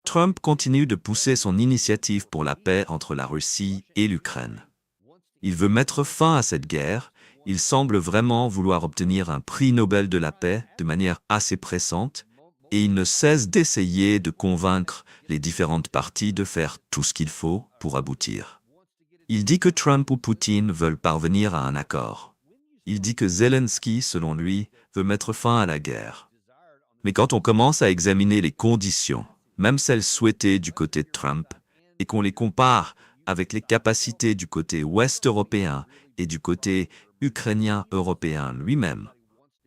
Trump continue de pousser son initiative pour la paix entre la Russie et l'Ukraine. Il veut mettre fin à cette guerre, il semble vraiment vouloir obtenir un prix Nobel de la paix de manière assez pressante, et il ne cesse d'essayer de convaincre les différentes parties de faire tout ce qu'il faut pour aboutir. Il dit que Trump ou Poutine veulent parvenir à un accord. Il dit que Zelensky, selon lui, veut mettre fin à la guerre. Mais quand on commence à examiner les conditions, même celles souhaitées du côté de Trump, et qu'on les compare avec les capacités du côté ouest européen et du côté ukrainien européen lui-même,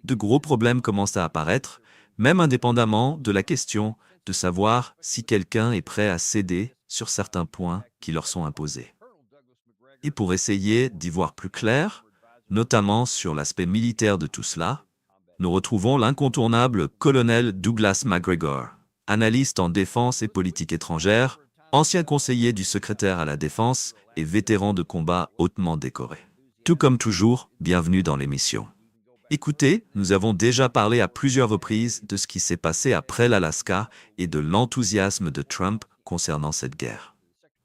de gros problèmes commencent à apparaître, même indépendamment de la question de savoir si quelqu'un est prêt à céder sur certains points qui leur sont imposés. Et pour essayer d'y voir plus clair, notamment sur l'aspect militaire de tout cela, nous retrouvons l'incontournable colonel Douglas MacGregor, analyste en défense et politique étrangère, ancien conseiller du secrétaire à la Défense et vétéran de combat hautement décoré. Tout comme toujours, bienvenue dans l'émission. Écoutez, nous avons déjà parlé à plusieurs reprises de ce qui s'est passé après l'Alaska et de l'enthousiasme de Trump concernant cette guerre.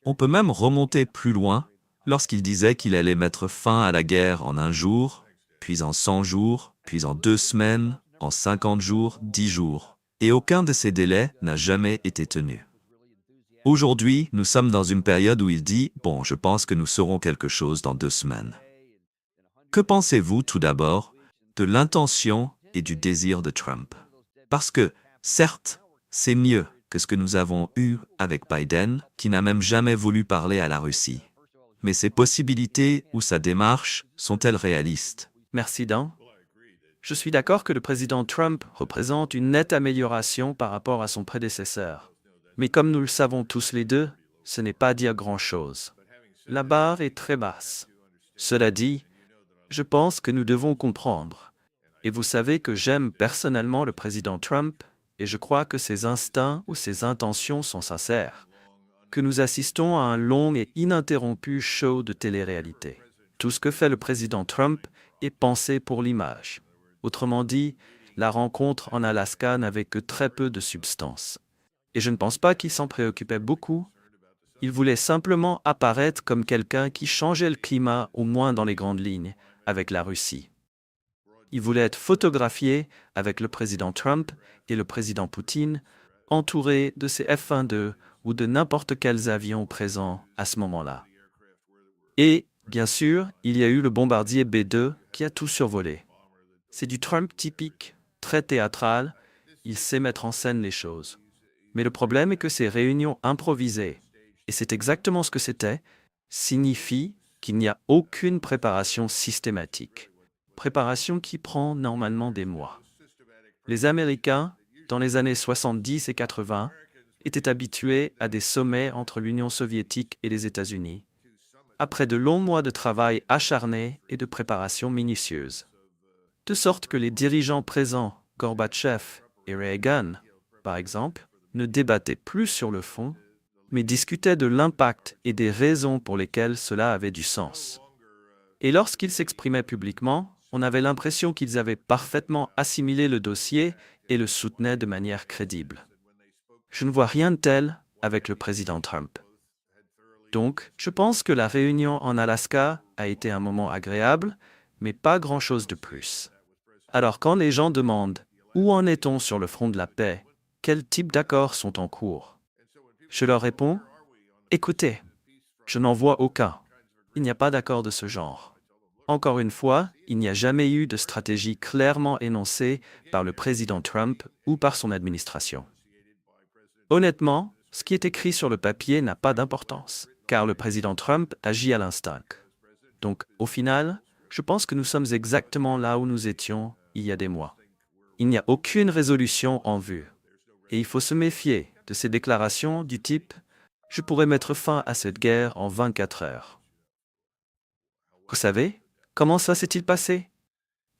On peut même remonter plus loin lorsqu'il disait qu'il allait mettre fin à la guerre en 1 jour, puis en 100 jours, puis en 2 semaines, en 50 jours, 10 jours. Et aucun de ces délais n'a jamais été tenu. Aujourd'hui, nous sommes dans une période où il dit « Bon, je pense que nous saurons quelque chose dans 2 semaines ». Que pensez-vous tout d'abord de l'intention et du désir de Trump? Parce que, certes, c'est mieux que ce que nous avons eu avec Biden, qui n'a même jamais voulu parler à la Russie. Mais ces possibilités ou sa démarche sont-elles réalistes? Merci Dan. Je suis d'accord que le président Trump représente une nette amélioration par rapport à son prédécesseur. Mais comme nous le savons tous les deux, ce n'est pas dire grand-chose. La barre est très basse. Cela dit, je pense que nous devons comprendre. Et vous savez que j'aime personnellement le président Trump, et je crois que ses instincts ou ses intentions sont sincères. Que nous assistons à un long et ininterrompu show de télé-réalité. Tout ce que fait le président Trump est pensé pour l'image. Autrement dit, la rencontre en Alaska n'avait que très peu de substance. Et je ne pense pas qu'il s'en préoccupait beaucoup. Il voulait simplement apparaître comme quelqu'un qui changeait le climat, au moins dans les grandes lignes, avec la Russie. Il voulait être photographié avec le président Trump et le président Poutine, entouré de ses F-22 ou de n'importe quels avions présents à ce moment-là. Et, bien sûr, il y a eu le bombardier B-2 qui a tout survolé. C'est du Trump typique, très théâtral, il sait mettre en scène les choses. Mais le problème est que ces réunions improvisées, et c'est exactement ce que c'était, signifient qu'il n'y a aucune préparation systématique. Préparation qui prend normalement des mois. Les Américains, dans les années 70 et 80, étaient habitués à des sommets entre l'Union soviétique et les États-Unis, après de longs mois de travail acharné et de préparation minutieuse. De sorte que les dirigeants présents, Gorbatchev et Reagan, par exemple, ne débattaient plus sur le fond, mais discutaient de l'impact et des raisons pour lesquelles cela avait du sens. Et lorsqu'ils s'exprimaient publiquement, on avait l'impression qu'ils avaient parfaitement assimilé le dossier et le soutenaient de manière crédible. Je ne vois rien de tel avec le président Trump. Donc, je pense que la réunion en Alaska a été un moment agréable, mais pas grand-chose de plus. Alors quand les gens demandent « Où en est-on sur le front de la paix ? Quels types d'accords sont en cours ?» Je leur réponds « Écoutez, je n'en vois aucun. Il n'y a pas d'accord de ce genre. » Encore une fois, il n'y a jamais eu de stratégie clairement énoncée par le président Trump ou par son administration. Honnêtement, ce qui est écrit sur le papier n'a pas d'importance, car le président Trump agit à l'instinct. Donc, au final, je pense que nous sommes exactement là où nous étions il y a des mois. Il n'y a aucune résolution en vue. Et il faut se méfier de ces déclarations du type « Je pourrais mettre fin à cette guerre en 24 heures ». Vous savez, comment ça s'est-il passé?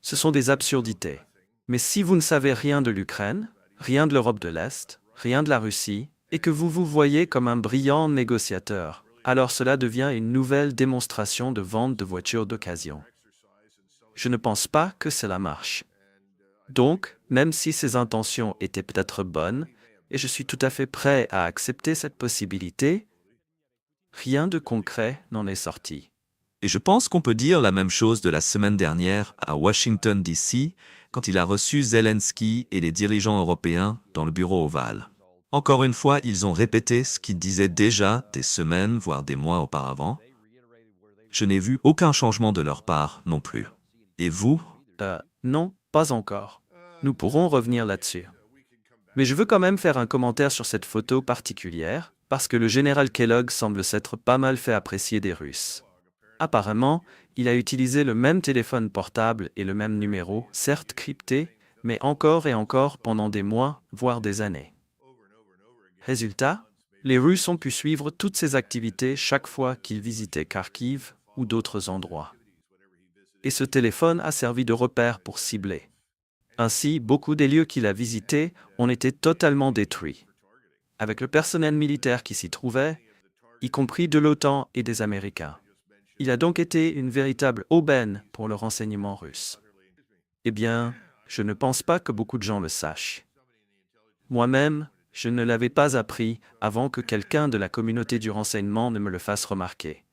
Ce sont des absurdités. Mais si vous ne savez rien de l'Ukraine, rien de l'Europe de l'Est, rien de la Russie, et que vous vous voyez comme un brillant négociateur, alors cela devient une nouvelle démonstration de vente de voitures d'occasion. Je ne pense pas que cela marche. Donc, même si ses intentions étaient peut-être bonnes, et je suis tout à fait prêt à accepter cette possibilité. Rien de concret n'en est sorti. Et je pense qu'on peut dire la même chose de la semaine dernière à Washington, D.C., quand il a reçu Zelensky et les dirigeants européens dans le bureau ovale. Encore une fois, ils ont répété ce qu'ils disaient déjà des semaines, voire des mois auparavant. Je n'ai vu aucun changement de leur part non plus. Et vous? Non, pas encore. Nous pourrons revenir là-dessus. Mais je veux quand même faire un commentaire sur cette photo particulière, parce que le général Kellogg semble s'être pas mal fait apprécier des Russes. Apparemment, il a utilisé le même téléphone portable et le même numéro, certes crypté, mais encore et encore pendant des mois, voire des années. Résultat, les Russes ont pu suivre toutes ses activités chaque fois qu'ils visitaient Kharkiv ou d'autres endroits. Et ce téléphone a servi de repère pour cibler. Ainsi, beaucoup des lieux qu'il a visités ont été totalement détruits, avec le personnel militaire qui s'y trouvait, y compris de l'OTAN et des Américains. Il a donc été une véritable aubaine pour le renseignement russe. Eh bien, je ne pense pas que beaucoup de gens le sachent. Moi-même, je ne l'avais pas appris avant que quelqu'un de la communauté du renseignement ne me le fasse remarquer.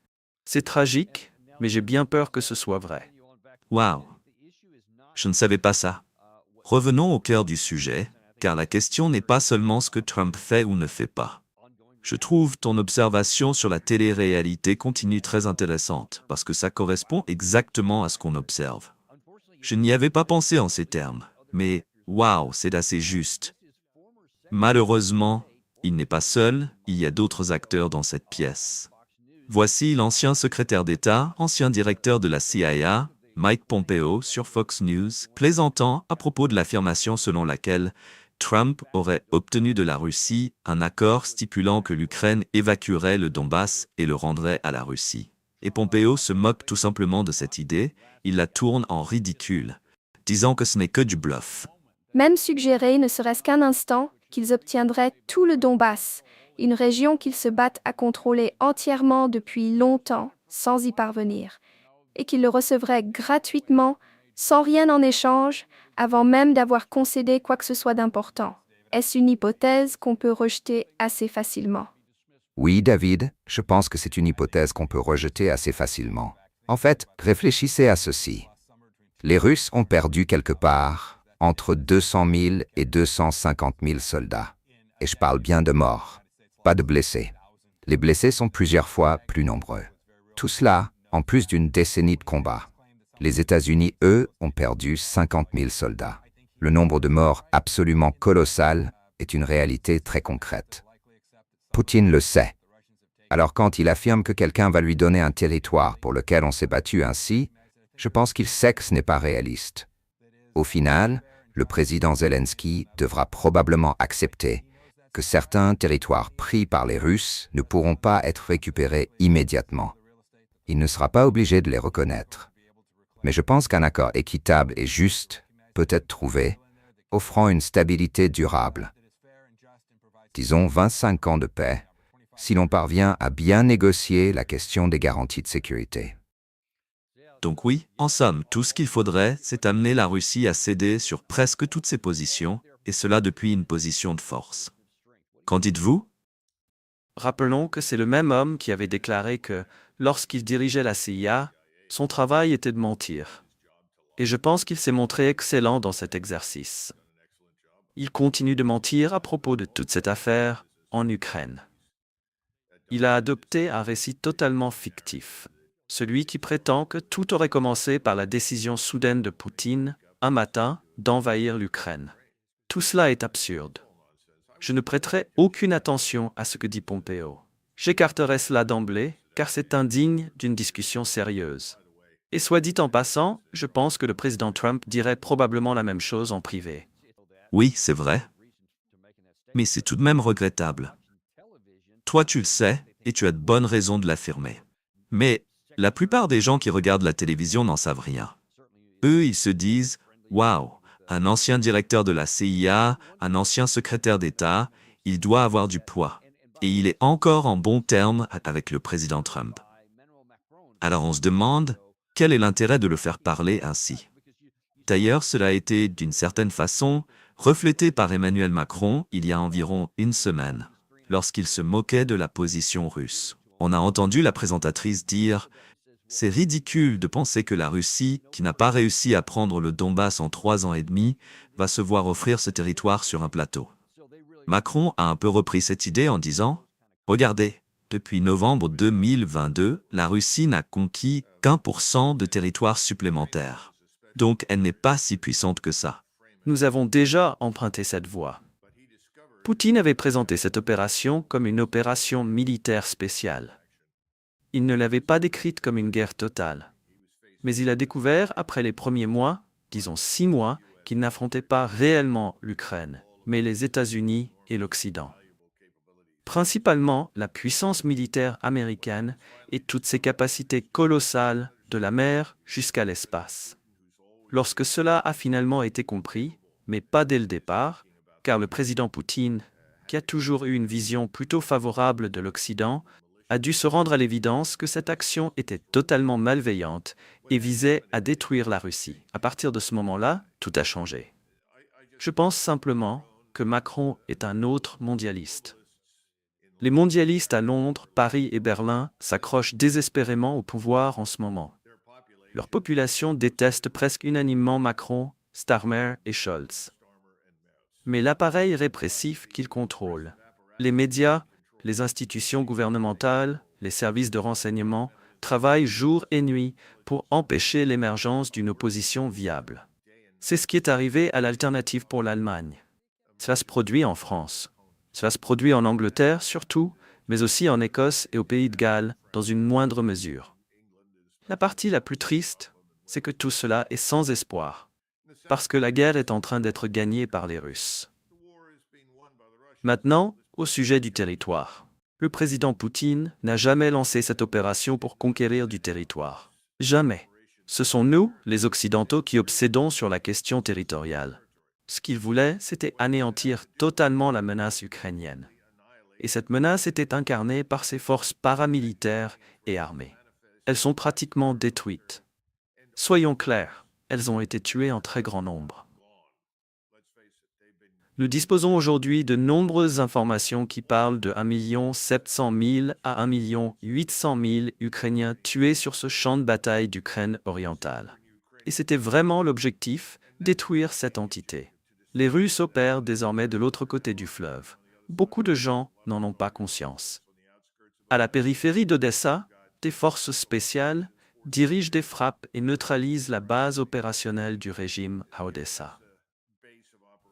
C'est tragique, mais j'ai bien peur que ce soit vrai. Waouh! Je ne savais pas ça. Revenons au cœur du sujet, car la question n'est pas seulement ce que Trump fait ou ne fait pas. Je trouve ton observation sur la télé-réalité continue très intéressante, parce que ça correspond exactement à ce qu'on observe. Je n'y avais pas pensé en ces termes, mais waouh, c'est assez juste. Malheureusement, il n'est pas seul, il y a d'autres acteurs dans cette pièce. Voici l'ancien secrétaire d'État, ancien directeur de la CIA, Mike Pompeo, sur Fox News, plaisantant à propos de l'affirmation selon laquelle Trump aurait obtenu de la Russie un accord stipulant que l'Ukraine évacuerait le Donbass et le rendrait à la Russie. Et Pompeo se moque tout simplement de cette idée, il la tourne en ridicule, disant que ce n'est que du bluff. Même suggérer, ne serait-ce qu'un instant, qu'ils obtiendraient tout le Donbass, une région qu'ils se battent à contrôler entièrement depuis longtemps, sans y parvenir, et qu'ils le recevraient gratuitement, sans rien en échange, avant même d'avoir concédé quoi que ce soit d'important. Est-ce une hypothèse qu'on peut rejeter assez facilement? Oui, David, je pense que c'est une hypothèse qu'on peut rejeter assez facilement. En fait, réfléchissez à ceci. Les Russes ont perdu quelque part entre 200 000 et 250 000 soldats. Et je parle bien de morts, pas de blessés. Les blessés sont plusieurs fois plus nombreux. Tout cela en plus d'une décennie de combat. Les États-Unis, eux, ont perdu 50 000 soldats. Le nombre de morts absolument colossal est une réalité très concrète. Poutine le sait. Alors quand il affirme que quelqu'un va lui donner un territoire pour lequel on s'est battu ainsi, je pense qu'il sait que ce n'est pas réaliste. Au final, le président Zelensky devra probablement accepter que certains territoires pris par les Russes ne pourront pas être récupérés immédiatement. Il ne sera pas obligé de les reconnaître. Mais je pense qu'un accord équitable et juste peut être trouvé, offrant une stabilité durable. Disons 25 ans de paix, si l'on parvient à bien négocier la question des garanties de sécurité. Donc oui, en somme, tout ce qu'il faudrait, c'est amener la Russie à céder sur presque toutes ses positions, et cela depuis une position de force. Qu'en dites-vous? Rappelons que c'est le même homme qui avait déclaré que, lorsqu'il dirigeait la CIA, son travail était de mentir. Et je pense qu'il s'est montré excellent dans cet exercice. Il continue de mentir à propos de toute cette affaire en Ukraine. Il a adopté un récit totalement fictif, celui qui prétend que tout aurait commencé par la décision soudaine de Poutine, un matin, d'envahir l'Ukraine. Tout cela est absurde. Je ne prêterai aucune attention à ce que dit Pompeo. J'écarterai cela d'emblée, car c'est indigne d'une discussion sérieuse. Et soit dit en passant, je pense que le président Trump dirait probablement la même chose en privé. Oui, c'est vrai. Mais c'est tout de même regrettable. Toi, tu le sais, et tu as de bonnes raisons de l'affirmer. Mais la plupart des gens qui regardent la télévision n'en savent rien. Eux, ils se disent « Waouh, un ancien directeur de la CIA, un ancien secrétaire d'État, il doit avoir du poids. Et il est encore en bons termes avec le président Trump. » Alors on se demande, quel est l'intérêt de le faire parler ainsi? D'ailleurs, cela a été, d'une certaine façon, reflété par Emmanuel Macron il y a environ une semaine, lorsqu'il se moquait de la position russe. On a entendu la présentatrice dire « C'est ridicule de penser que la Russie, qui n'a pas réussi à prendre le Donbass en 3 ans et demi, va se voir offrir ce territoire sur un plateau. » Macron a un peu repris cette idée en disant « Regardez, depuis novembre 2022, la Russie n'a conquis qu'1% de territoire supplémentaire. Donc elle n'est pas si puissante que ça. » Nous avons déjà emprunté cette voie. Poutine avait présenté cette opération comme une opération militaire spéciale. Il ne l'avait pas décrite comme une guerre totale. Mais il a découvert, après les premiers mois, disons 6 mois, qu'il n'affrontait pas réellement l'Ukraine, mais les États-Unis et l'Occident. Principalement la puissance militaire américaine et toutes ses capacités colossales de la mer jusqu'à l'espace. Lorsque cela a finalement été compris, mais pas dès le départ, car le président Poutine, qui a toujours eu une vision plutôt favorable de l'Occident, a dû se rendre à l'évidence que cette action était totalement malveillante et visait à détruire la Russie. À partir de ce moment-là, tout a changé. Je pense simplement que Macron est un autre mondialiste. Les mondialistes à Londres, Paris et Berlin s'accrochent désespérément au pouvoir en ce moment. Leur population déteste presque unanimement Macron, Starmer et Scholz. Mais l'appareil répressif qu'ils contrôlent, les médias, les institutions gouvernementales, les services de renseignement, travaillent jour et nuit pour empêcher l'émergence d'une opposition viable. C'est ce qui est arrivé à l'Alternative pour l'Allemagne. Cela se produit en France. Cela se produit en Angleterre surtout, mais aussi en Écosse et au Pays de Galles dans une moindre mesure. La partie la plus triste, c'est que tout cela est sans espoir, parce que la guerre est en train d'être gagnée par les Russes. Maintenant, au sujet du territoire. Le président Poutine n'a jamais lancé cette opération pour conquérir du territoire. Jamais. Ce sont nous, les Occidentaux, qui obsédons sur la question territoriale. Ce qu'il voulait, c'était anéantir totalement la menace ukrainienne. Et cette menace était incarnée par ses forces paramilitaires et armées. Elles sont pratiquement détruites. Soyons clairs, elles ont été tuées en très grand nombre. Nous disposons aujourd'hui de nombreuses informations qui parlent de 1 700 000 à 1 800 000 Ukrainiens tués sur ce champ de bataille d'Ukraine orientale. Et c'était vraiment l'objectif, détruire cette entité. Les Russes opèrent désormais de l'autre côté du fleuve. Beaucoup de gens n'en ont pas conscience. À la périphérie d'Odessa, des forces spéciales dirigent des frappes et neutralisent la base opérationnelle du régime à Odessa.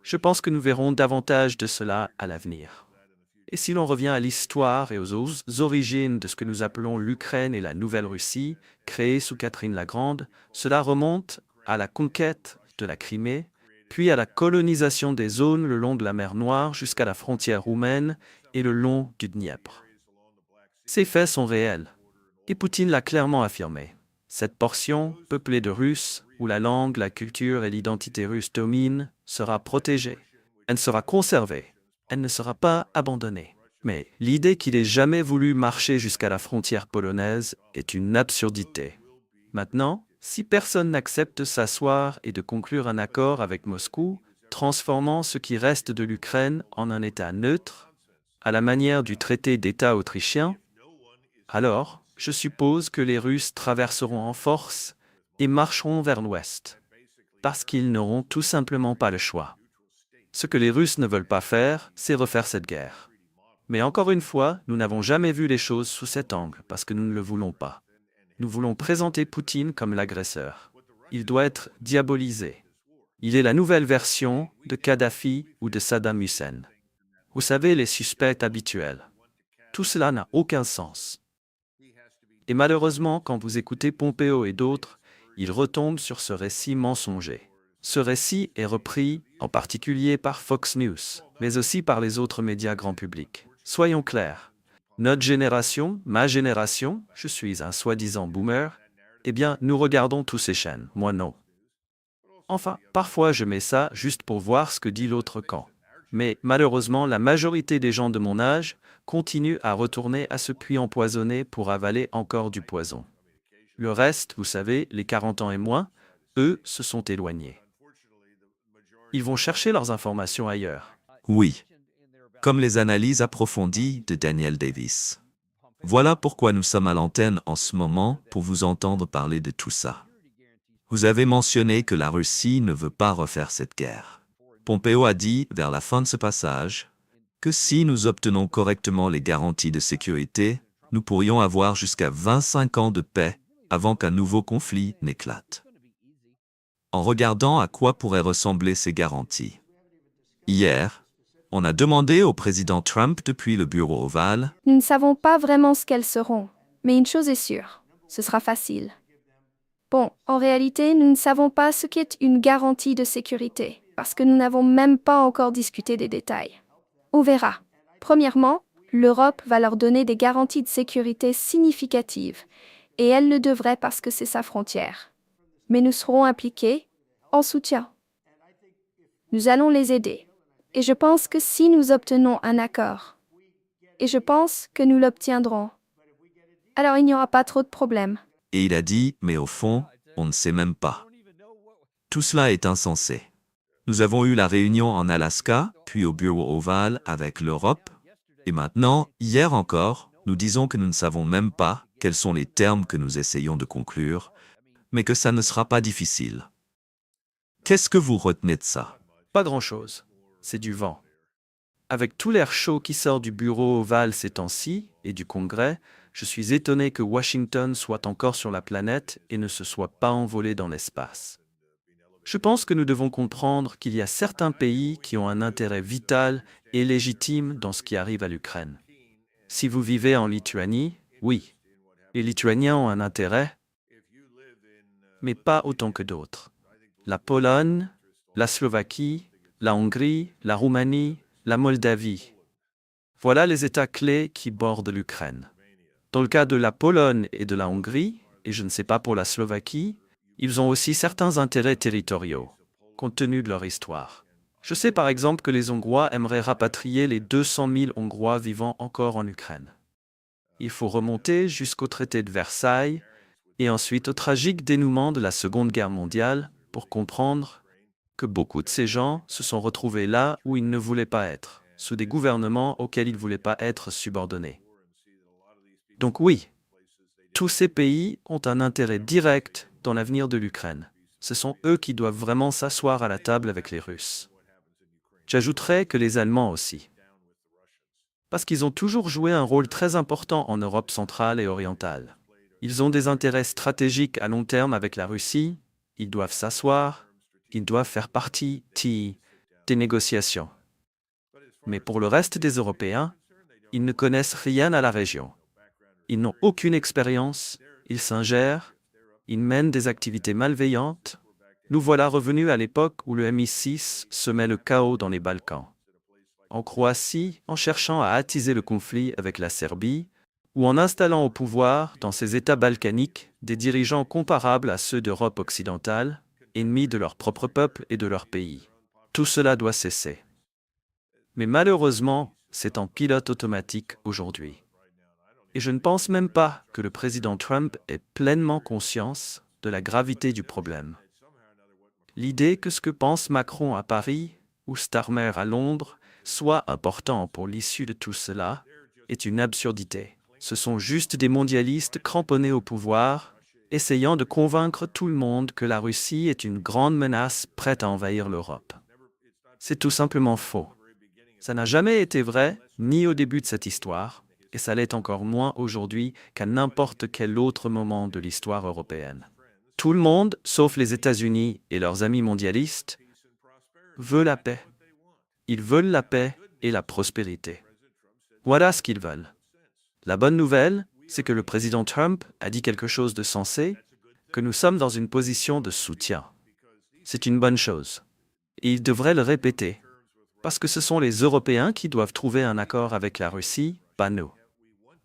Je pense que nous verrons davantage de cela à l'avenir. Et si l'on revient à l'histoire et aux origines de ce que nous appelons l'Ukraine et la Nouvelle-Russie, créée sous Catherine la Grande, cela remonte à la conquête de la Crimée, puis à la colonisation des zones le long de la mer Noire jusqu'à la frontière roumaine et le long du Dniepr. Ces faits sont réels, et Poutine l'a clairement affirmé. Cette portion, peuplée de Russes, où la langue, la culture et l'identité russe dominent, sera protégée. Elle sera conservée. Elle ne sera pas abandonnée. Mais l'idée qu'il ait jamais voulu marcher jusqu'à la frontière polonaise est une absurdité. Maintenant, si personne n'accepte de s'asseoir et de conclure un accord avec Moscou, transformant ce qui reste de l'Ukraine en un État neutre, à la manière du traité d'État autrichien, alors, je suppose que les Russes traverseront en force et marcheront vers l'ouest, parce qu'ils n'auront tout simplement pas le choix. Ce que les Russes ne veulent pas faire, c'est refaire cette guerre. Mais encore une fois, nous n'avons jamais vu les choses sous cet angle, parce que nous ne le voulons pas. Nous voulons présenter Poutine comme l'agresseur. Il doit être diabolisé. Il est la nouvelle version de Kadhafi ou de Saddam Hussein. Vous savez, les suspects habituels. Tout cela n'a aucun sens. Et malheureusement, quand vous écoutez Pompeo et d'autres, ils retombent sur ce récit mensonger. Ce récit est repris, en particulier par Fox News, mais aussi par les autres médias grand public. Soyons clairs. Notre génération, ma génération, je suis un soi-disant boomer, eh bien, nous regardons tous ces chaînes, moi non. Enfin, parfois je mets ça juste pour voir ce que dit l'autre camp. Mais malheureusement, la majorité des gens de mon âge continuent à retourner à ce puits empoisonné pour avaler encore du poison. Le reste, vous savez, les 40 ans et moins, eux, se sont éloignés. Ils vont chercher leurs informations ailleurs. Oui, comme les analyses approfondies de Daniel Davis. Voilà pourquoi nous sommes à l'antenne en ce moment pour vous entendre parler de tout ça. Vous avez mentionné que la Russie ne veut pas refaire cette guerre. Pompeo a dit, vers la fin de ce passage, que si nous obtenons correctement les garanties de sécurité, nous pourrions avoir jusqu'à 25 ans de paix avant qu'un nouveau conflit n'éclate. En regardant à quoi pourraient ressembler ces garanties. Hier, on a demandé au président Trump depuis le bureau ovale, Nous ne savons pas vraiment ce qu'elles seront, mais une chose est sûre, ce sera facile. Bon, en réalité, nous ne savons pas ce qu'est une garantie de sécurité, parce que nous n'avons même pas encore discuté des détails. On verra. Premièrement, l'Europe va leur donner des garanties de sécurité significatives, et elle le devrait parce que c'est sa frontière. Mais nous serons impliqués en soutien. Nous allons les aider. Et je pense que si nous obtenons un accord, et je pense que nous l'obtiendrons, alors il n'y aura pas trop de problèmes. et il a dit, mais au fond, on ne sait même pas. Tout cela est insensé. Nous avons eu la réunion en Alaska, puis au bureau ovale avec l'Europe, et maintenant, hier encore, nous disons que nous ne savons même pas quels sont les termes que nous essayons de conclure, mais que ça ne sera pas difficile. Qu'est-ce que vous retenez de ça? Pas grand-chose. C'est du vent. Avec tout l'air chaud qui sort du bureau ovale ces temps-ci et du Congrès, je suis étonné que Washington soit encore sur la planète et ne se soit pas envolé dans l'espace. Je pense que nous devons comprendre qu'il y a certains pays qui ont un intérêt vital et légitime dans ce qui arrive à l'Ukraine. Si vous vivez en Lituanie, oui, les Lituaniens ont un intérêt, mais pas autant que d'autres. La Pologne, la Slovaquie, la Hongrie, la Roumanie, la Moldavie. Voilà les États clés qui bordent l'Ukraine. Dans le cas de la Pologne et de la Hongrie, et je ne sais pas pour la Slovaquie, ils ont aussi certains intérêts territoriaux, compte tenu de leur histoire. Je sais par exemple que les Hongrois aimeraient rapatrier les 200 000 Hongrois vivant encore en Ukraine. Il faut remonter jusqu'au traité de Versailles et ensuite au tragique dénouement de la Seconde Guerre mondiale pour comprendre que beaucoup de ces gens se sont retrouvés là où ils ne voulaient pas être, sous des gouvernements auxquels ils ne voulaient pas être subordonnés. Donc oui, tous ces pays ont un intérêt direct dans l'avenir de l'Ukraine. Ce sont eux qui doivent vraiment s'asseoir à la table avec les Russes. J'ajouterais que les Allemands aussi. Parce qu'ils ont toujours joué un rôle très important en Europe centrale et orientale. Ils ont des intérêts stratégiques à long terme avec la Russie, ils doivent s'asseoir, ils doivent faire partie des négociations. Mais pour le reste des Européens, ils ne connaissent rien à la région. Ils n'ont aucune expérience, ils s'ingèrent, ils mènent des activités malveillantes. Nous voilà revenus à l'époque où le MI6 semait le chaos dans les Balkans. En Croatie, en cherchant à attiser le conflit avec la Serbie, ou en installant au pouvoir, dans ces États balkaniques, des dirigeants comparables à ceux d'Europe occidentale, ennemis de leur propre peuple et de leur pays. Tout cela doit cesser. Mais malheureusement, c'est en pilote automatique aujourd'hui. Et je ne pense même pas que le président Trump ait pleinement conscience de la gravité du problème. L'idée que ce que pense Macron à Paris ou Starmer à Londres soit important pour l'issue de tout cela est une absurdité. Ce sont juste des mondialistes cramponnés au pouvoir, essayant de convaincre tout le monde que la Russie est une grande menace prête à envahir l'Europe. C'est tout simplement faux. Ça n'a jamais été vrai, ni au début de cette histoire, et ça l'est encore moins aujourd'hui qu'à n'importe quel autre moment de l'histoire européenne. Tout le monde, sauf les États-Unis et leurs amis mondialistes, veut la paix. Ils veulent la paix et la prospérité. Voilà ce qu'ils veulent. La bonne nouvelle, c'est que le président Trump a dit quelque chose de sensé, que nous sommes dans une position de soutien. C'est une bonne chose. Et il devrait le répéter. Parce que ce sont les Européens qui doivent trouver un accord avec la Russie, pas nous.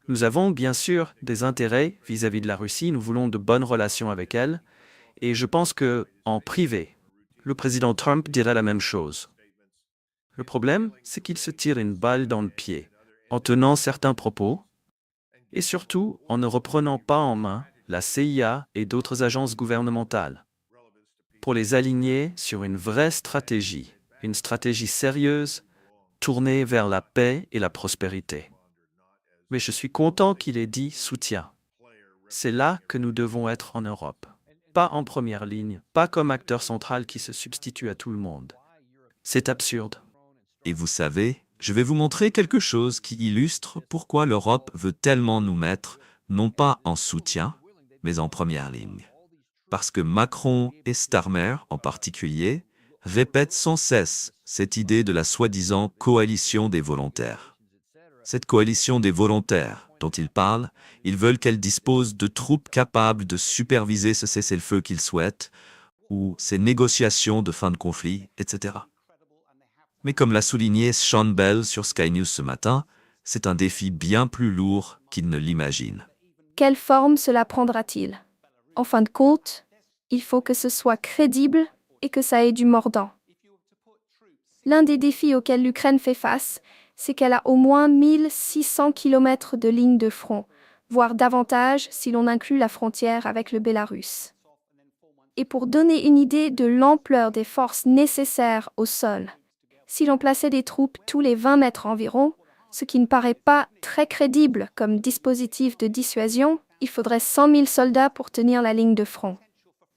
Nous avons bien sûr des intérêts vis-à-vis de la Russie, nous voulons de bonnes relations avec elle, et je pense que, en privé, le président Trump dirait la même chose. Le problème, c'est qu'il se tire une balle dans le pied, en tenant certains propos, et surtout en ne reprenant pas en main la CIA et d'autres agences gouvernementales, pour les aligner sur une vraie stratégie une stratégie sérieuse, tournée vers la paix et la prospérité. Mais je suis content qu'il ait dit soutien. C'est là que nous devons être en Europe. Pas en première ligne, pas comme acteur central qui se substitue à tout le monde. C'est absurde. Et vous savez, je vais vous montrer quelque chose qui illustre pourquoi l'Europe veut tellement nous mettre, non pas en soutien, mais en première ligne. Parce que Macron et Starmer, en particulier, répètent sans cesse cette idée de la soi-disant coalition des volontaires. Cette coalition des volontaires dont ils parlent, ils veulent qu'elle dispose de troupes capables de superviser ce cessez-le-feu qu'ils souhaitent, ou ces négociations de fin de conflit, etc. Mais comme l'a souligné Sean Bell sur Sky News ce matin, c'est un défi bien plus lourd qu'ils ne l'imaginent. Quelle forme cela prendra-t-il? En fin de compte, il faut que ce soit crédible et que ça ait du mordant. L'un des défis auxquels l'Ukraine fait face, c'est qu'elle a au moins 1600 km de ligne de front, voire davantage si l'on inclut la frontière avec le Bélarus. Et pour donner une idée de l'ampleur des forces nécessaires au sol, si l'on plaçait des troupes tous les 20 mètres environ, ce qui ne paraît pas très crédible comme dispositif de dissuasion, il faudrait 100 000 soldats pour tenir la ligne de front.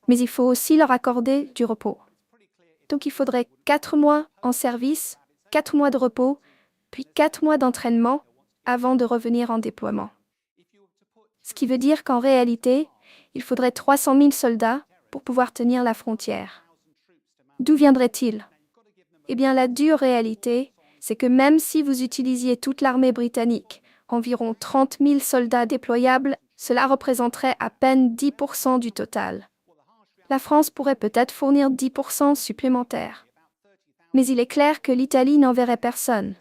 Mais il faut aussi leur accorder du repos. Donc il faudrait 4 mois en service, 4 mois de repos, puis 4 mois d'entraînement avant de revenir en déploiement. Ce qui veut dire qu'en réalité, il faudrait 300 000 soldats pour pouvoir tenir la frontière. D'où viendraient-ils? Eh bien, la dure réalité, c'est que même si vous utilisiez toute l'armée britannique, environ 30 000 soldats déployables, cela représenterait à peine 10% du total. La France pourrait peut-être fournir 10% supplémentaires. Mais il est clair que l'Italie n'enverrait personne.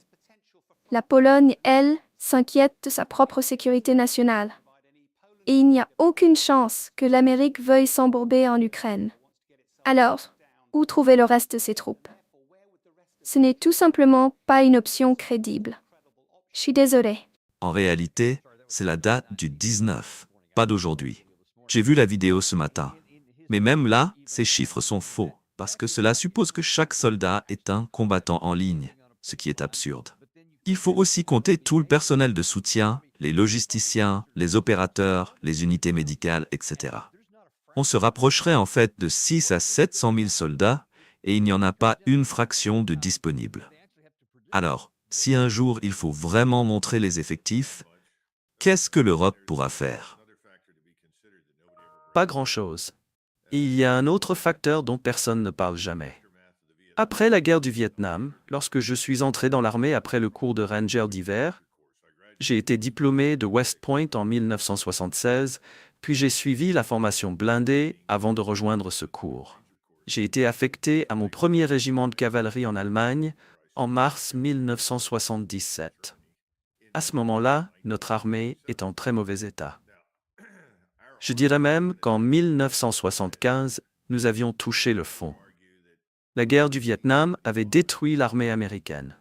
La Pologne, elle, s'inquiète de sa propre sécurité nationale. Et il n'y a aucune chance que l'Amérique veuille s'embourber en Ukraine. Alors, où trouver le reste de ses troupes? Ce n'est tout simplement pas une option crédible. Je suis désolée. En réalité, c'est la date du 19, pas d'aujourd'hui. J'ai vu la vidéo ce matin. Mais même là, ces chiffres sont faux, parce que cela suppose que chaque soldat est un combattant en ligne, ce qui est absurde. Il faut aussi compter tout le personnel de soutien, les logisticiens, les opérateurs, les unités médicales, etc. On se rapprocherait en fait de 6 à 700 000 soldats, et il n'y en a pas une fraction de disponible. Alors, si un jour il faut vraiment montrer les effectifs, qu'est-ce que l'Europe pourra faire? Pas grand-chose. Et il y a un autre facteur dont personne ne parle jamais. Après la guerre du Vietnam, lorsque je suis entré dans l'armée après le cours de Ranger d'hiver, j'ai été diplômé de West Point en 1976, puis j'ai suivi la formation blindée avant de rejoindre ce cours. J'ai été affecté à mon premier régiment de cavalerie en Allemagne en mars 1977. À ce moment-là, notre armée est en très mauvais état. Je dirais même qu'en 1975, nous avions touché le fond. La guerre du Vietnam avait détruit l'armée américaine.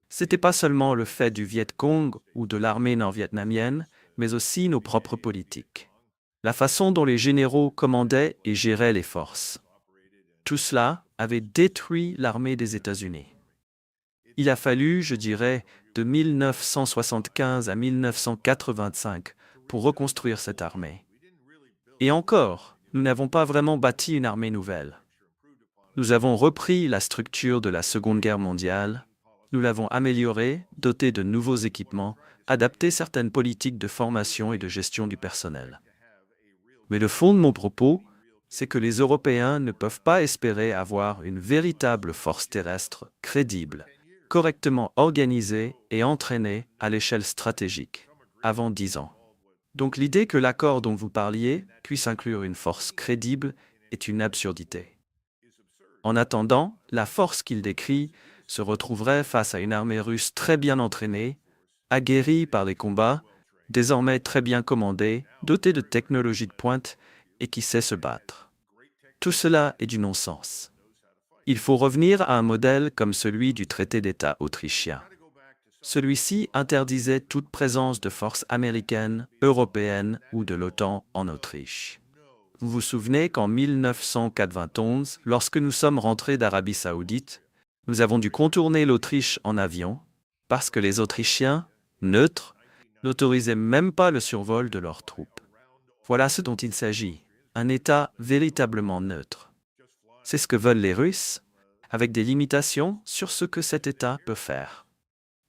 C'était pas seulement le fait du Viet Cong ou de l'armée nord-vietnamienne, mais aussi nos propres politiques. La façon dont les généraux commandaient et géraient les forces. Tout cela avait détruit l'armée des États-Unis. Il a fallu, je dirais, de 1975 à 1985 pour reconstruire cette armée. Et encore, nous n'avons pas vraiment bâti une armée nouvelle. Nous avons repris la structure de la Seconde Guerre mondiale, nous l'avons améliorée, dotée de nouveaux équipements, adapté certaines politiques de formation et de gestion du personnel. Mais le fond de mon propos, c'est que les Européens ne peuvent pas espérer avoir une véritable force terrestre crédible, correctement organisée et entraînée à l'échelle stratégique, avant 10 ans. Donc l'idée que l'accord dont vous parliez puisse inclure une force crédible est une absurdité. En attendant, la force qu'il décrit se retrouverait face à une armée russe très bien entraînée, aguerrie par les combats, désormais très bien commandée, dotée de technologies de pointe et qui sait se battre. Tout cela est du non-sens. Il faut revenir à un modèle comme celui du traité d'État autrichien. Celui-ci interdisait toute présence de forces américaines, européennes ou de l'OTAN en Autriche. Vous vous souvenez qu'en 1991, lorsque nous sommes rentrés d'Arabie Saoudite, nous avons dû contourner l'Autriche en avion parce que les Autrichiens, neutres, n'autorisaient même pas le survol de leurs troupes. Voilà ce dont il s'agit, un État véritablement neutre. C'est ce que veulent les Russes, avec des limitations sur ce que cet État peut faire.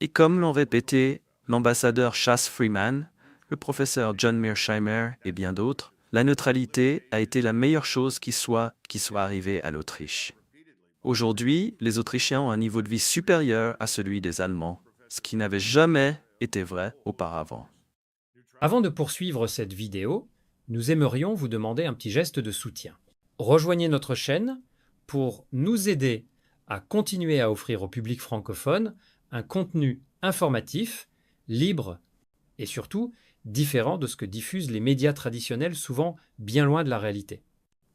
Et comme l'ont répété l'ambassadeur Chas Freeman, le professeur John Mearsheimer et bien d'autres, la neutralité a été la meilleure chose qui soit arrivée à l'Autriche. Aujourd'hui, les Autrichiens ont un niveau de vie supérieur à celui des Allemands, ce qui n'avait jamais été vrai auparavant. Avant de poursuivre cette vidéo, nous aimerions vous demander un petit geste de soutien. Rejoignez notre chaîne pour nous aider à continuer à offrir au public francophone un contenu informatif, libre et surtout différent de ce que diffusent les médias traditionnels, souvent bien loin de la réalité.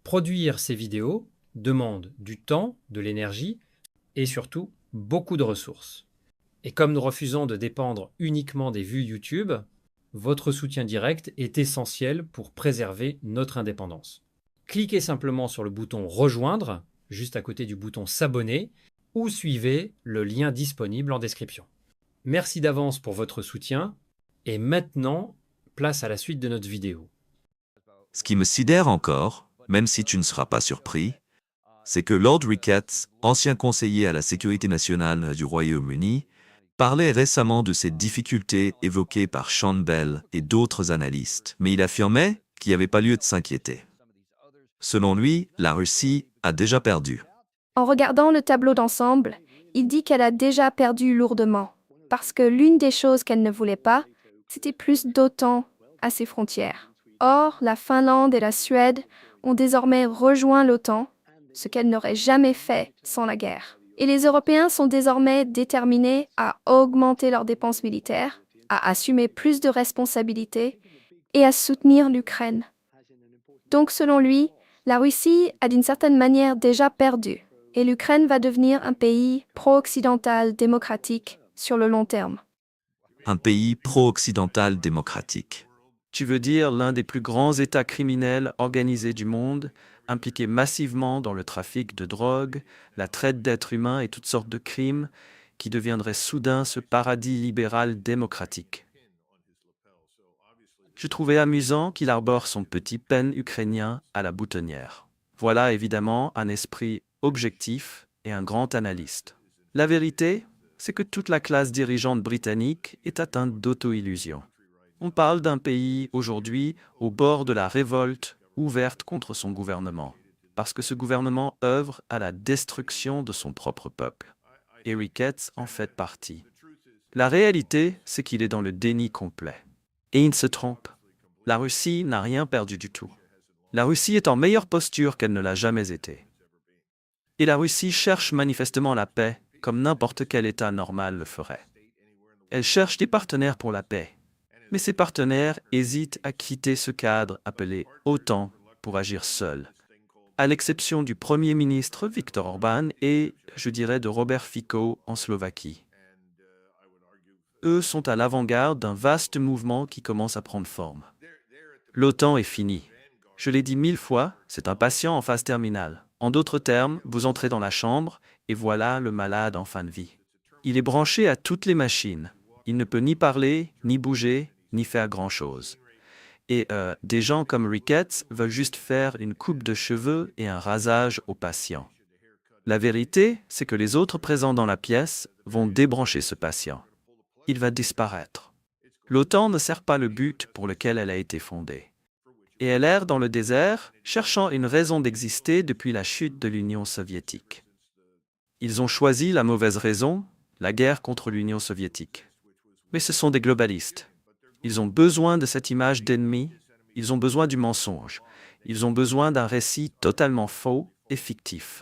Produire ces vidéos demande du temps, de l'énergie et surtout beaucoup de ressources. Et comme nous refusons de dépendre uniquement des vues YouTube, votre soutien direct est essentiel pour préserver notre indépendance. Cliquez simplement sur le bouton Rejoindre, juste à côté du bouton S'abonner, ou suivez le lien disponible en description. Merci d'avance pour votre soutien, et maintenant, place à la suite de notre vidéo. Ce qui me sidère encore, même si tu ne seras pas surpris, c'est que Lord Ricketts, ancien conseiller à la sécurité nationale du Royaume-Uni, parlait récemment de ces difficultés évoquées par Sean Bell et d'autres analystes, mais il affirmait qu'il n'y avait pas lieu de s'inquiéter. Selon lui, la Russie a déjà perdu. En regardant le tableau d'ensemble, il dit qu'elle a déjà perdu lourdement, parce que l'une des choses qu'elle ne voulait pas, c'était plus d'OTAN à ses frontières. Or, la Finlande et la Suède ont désormais rejoint l'OTAN, ce qu'elles n'auraient jamais fait sans la guerre. Et les Européens sont désormais déterminés à augmenter leurs dépenses militaires, à assumer plus de responsabilités et à soutenir l'Ukraine. Donc, selon lui, la Russie a d'une certaine manière déjà perdu, et l'Ukraine va devenir un pays pro-occidental démocratique sur le long terme. Un pays pro-occidental démocratique. Tu veux dire l'un des plus grands États criminels organisés du monde, impliqués massivement dans le trafic de drogue, la traite d'êtres humains et toutes sortes de crimes, qui deviendrait soudain ce paradis libéral démocratique. Je trouvais amusant qu'il arbore son petit pen ukrainien à la boutonnière. Voilà évidemment un esprit objectif et un grand analyste. La vérité, c'est que toute la classe dirigeante britannique est atteinte d'auto-illusion. On parle d'un pays aujourd'hui au bord de la révolte ouverte contre son gouvernement, parce que ce gouvernement œuvre à la destruction de son propre peuple. Et Ricketts en fait partie. La réalité, c'est qu'il est dans le déni complet. Et il se trompe. La Russie n'a rien perdu du tout. La Russie est en meilleure posture qu'elle ne l'a jamais été. Et la Russie cherche manifestement la paix, comme n'importe quel État normal le ferait. Elle cherche des partenaires pour la paix. Mais ces partenaires hésitent à quitter ce cadre appelé OTAN pour agir seuls, à l'exception du Premier ministre Viktor Orban et, je dirais, de Robert Fico en Slovaquie. Eux sont à l'avant-garde d'un vaste mouvement qui commence à prendre forme. L'OTAN est fini. Je l'ai dit 1000 fois, c'est un patient en phase terminale. En d'autres termes, vous entrez dans la chambre et voilà le malade en fin de vie. Il est branché à toutes les machines. Il ne peut ni parler, ni bouger, ni faire grand-chose. Et des gens comme Ricketts veulent juste faire une coupe de cheveux et un rasage au patient. La vérité, c'est que les autres présents dans la pièce vont débrancher ce patient. Il va disparaître. L'OTAN ne sert pas le but pour lequel elle a été fondée. Et elle erre dans le désert, cherchant une raison d'exister depuis la chute de l'Union soviétique. Ils ont choisi la mauvaise raison, la guerre contre l'Union soviétique. Mais ce sont des globalistes. Ils ont besoin de cette image d'ennemi, ils ont besoin du mensonge, ils ont besoin d'un récit totalement faux et fictif.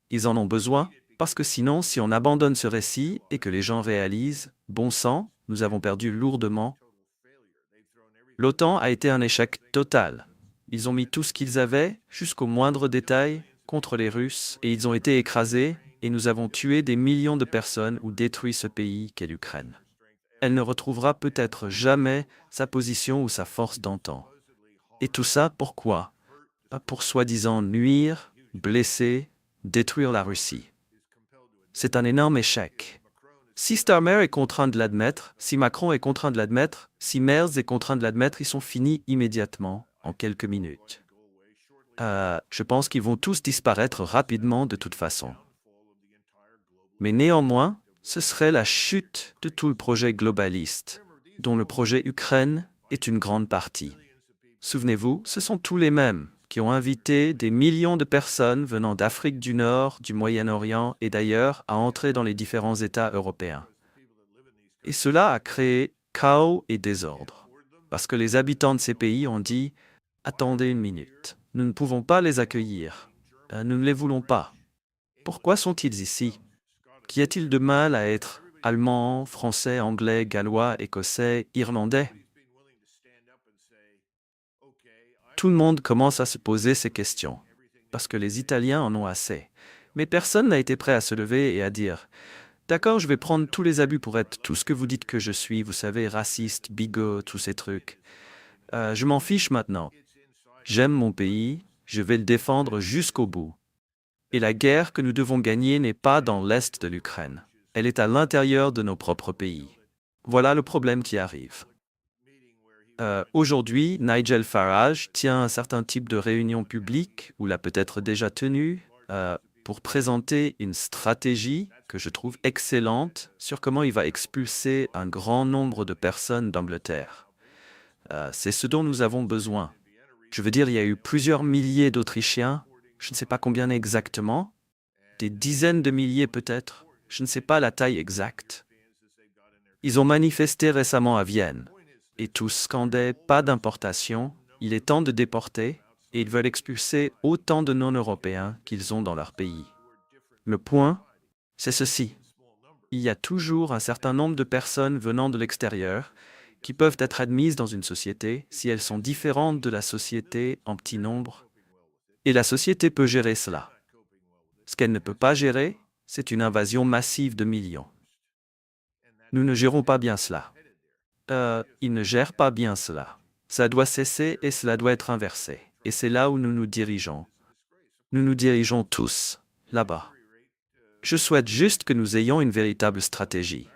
Ils en ont besoin parce que sinon, si on abandonne ce récit et que les gens réalisent « bon sang, nous avons perdu lourdement », l'OTAN a été un échec total. Ils ont mis tout ce qu'ils avaient, jusqu'au moindre détail, contre les Russes et ils ont été écrasés et nous avons tué des millions de personnes ou détruit ce pays qu'est l'Ukraine. Elle ne retrouvera peut-être jamais sa position ou sa force d'antan. Et tout ça, pourquoi ? pour soi-disant nuire, blesser, détruire la Russie. C'est un énorme échec. Si Starmer est contraint de l'admettre, si Macron est contraint de l'admettre, si Merz est contraint de l'admettre, ils sont finis immédiatement, en quelques minutes. Je pense qu'ils vont tous disparaître rapidement de toute façon. Mais néanmoins, ce serait la chute de tout le projet globaliste, dont le projet Ukraine est une grande partie. Souvenez-vous, ce sont tous les mêmes qui ont invité des millions de personnes venant d'Afrique du Nord, du Moyen-Orient et d'ailleurs à entrer dans les différents États européens. Et cela a créé chaos et désordre, parce que les habitants de ces pays ont dit « Attendez une minute, nous ne pouvons pas les accueillir, nous ne les voulons pas. Pourquoi sont-ils ici? Qu'y a-t-il de mal à être allemand, français, anglais, gallois, écossais, irlandais ?» Tout le monde commence à se poser ces questions, parce que les Italiens en ont assez. Mais personne n'a été prêt à se lever et à dire « D'accord, je vais prendre tous les abus pour être tout ce que vous dites que je suis, vous savez, raciste, bigot, tous ces trucs. Je m'en fiche maintenant. J'aime mon pays, je vais le défendre jusqu'au bout. Et la guerre que nous devons gagner n'est pas dans l'est de l'Ukraine. Elle est à l'intérieur de nos propres pays. Voilà le problème qui arrive. » Aujourd'hui, Nigel Farage tient un certain type de réunion publique, ou l'a peut-être déjà tenue, pour présenter une stratégie que je trouve excellente sur comment il va expulser un grand nombre de personnes d'Angleterre. C'est ce dont nous avons besoin. Je veux dire, il y a eu plusieurs milliers d'Autrichiens, je ne sais pas combien exactement, des dizaines de milliers peut-être, je ne sais pas la taille exacte. Ils ont manifesté récemment à Vienne. Et tous scandaient « pas d'importation », il est temps de déporter, et ils veulent expulser autant de non-européens qu'ils ont dans leur pays. Le point, c'est ceci. Il y a toujours un certain nombre de personnes venant de l'extérieur qui peuvent être admises dans une société si elles sont différentes de la société en petit nombre, et la société peut gérer cela. Ce qu'elle ne peut pas gérer, c'est une invasion massive de millions. Nous ne gérons pas bien cela. Ils ne gèrent pas bien cela. Ça doit cesser et cela doit être inversé. Et c'est là où nous nous dirigeons. Nous nous dirigeons tous, là-bas. Je souhaite juste que nous ayons une véritable stratégie.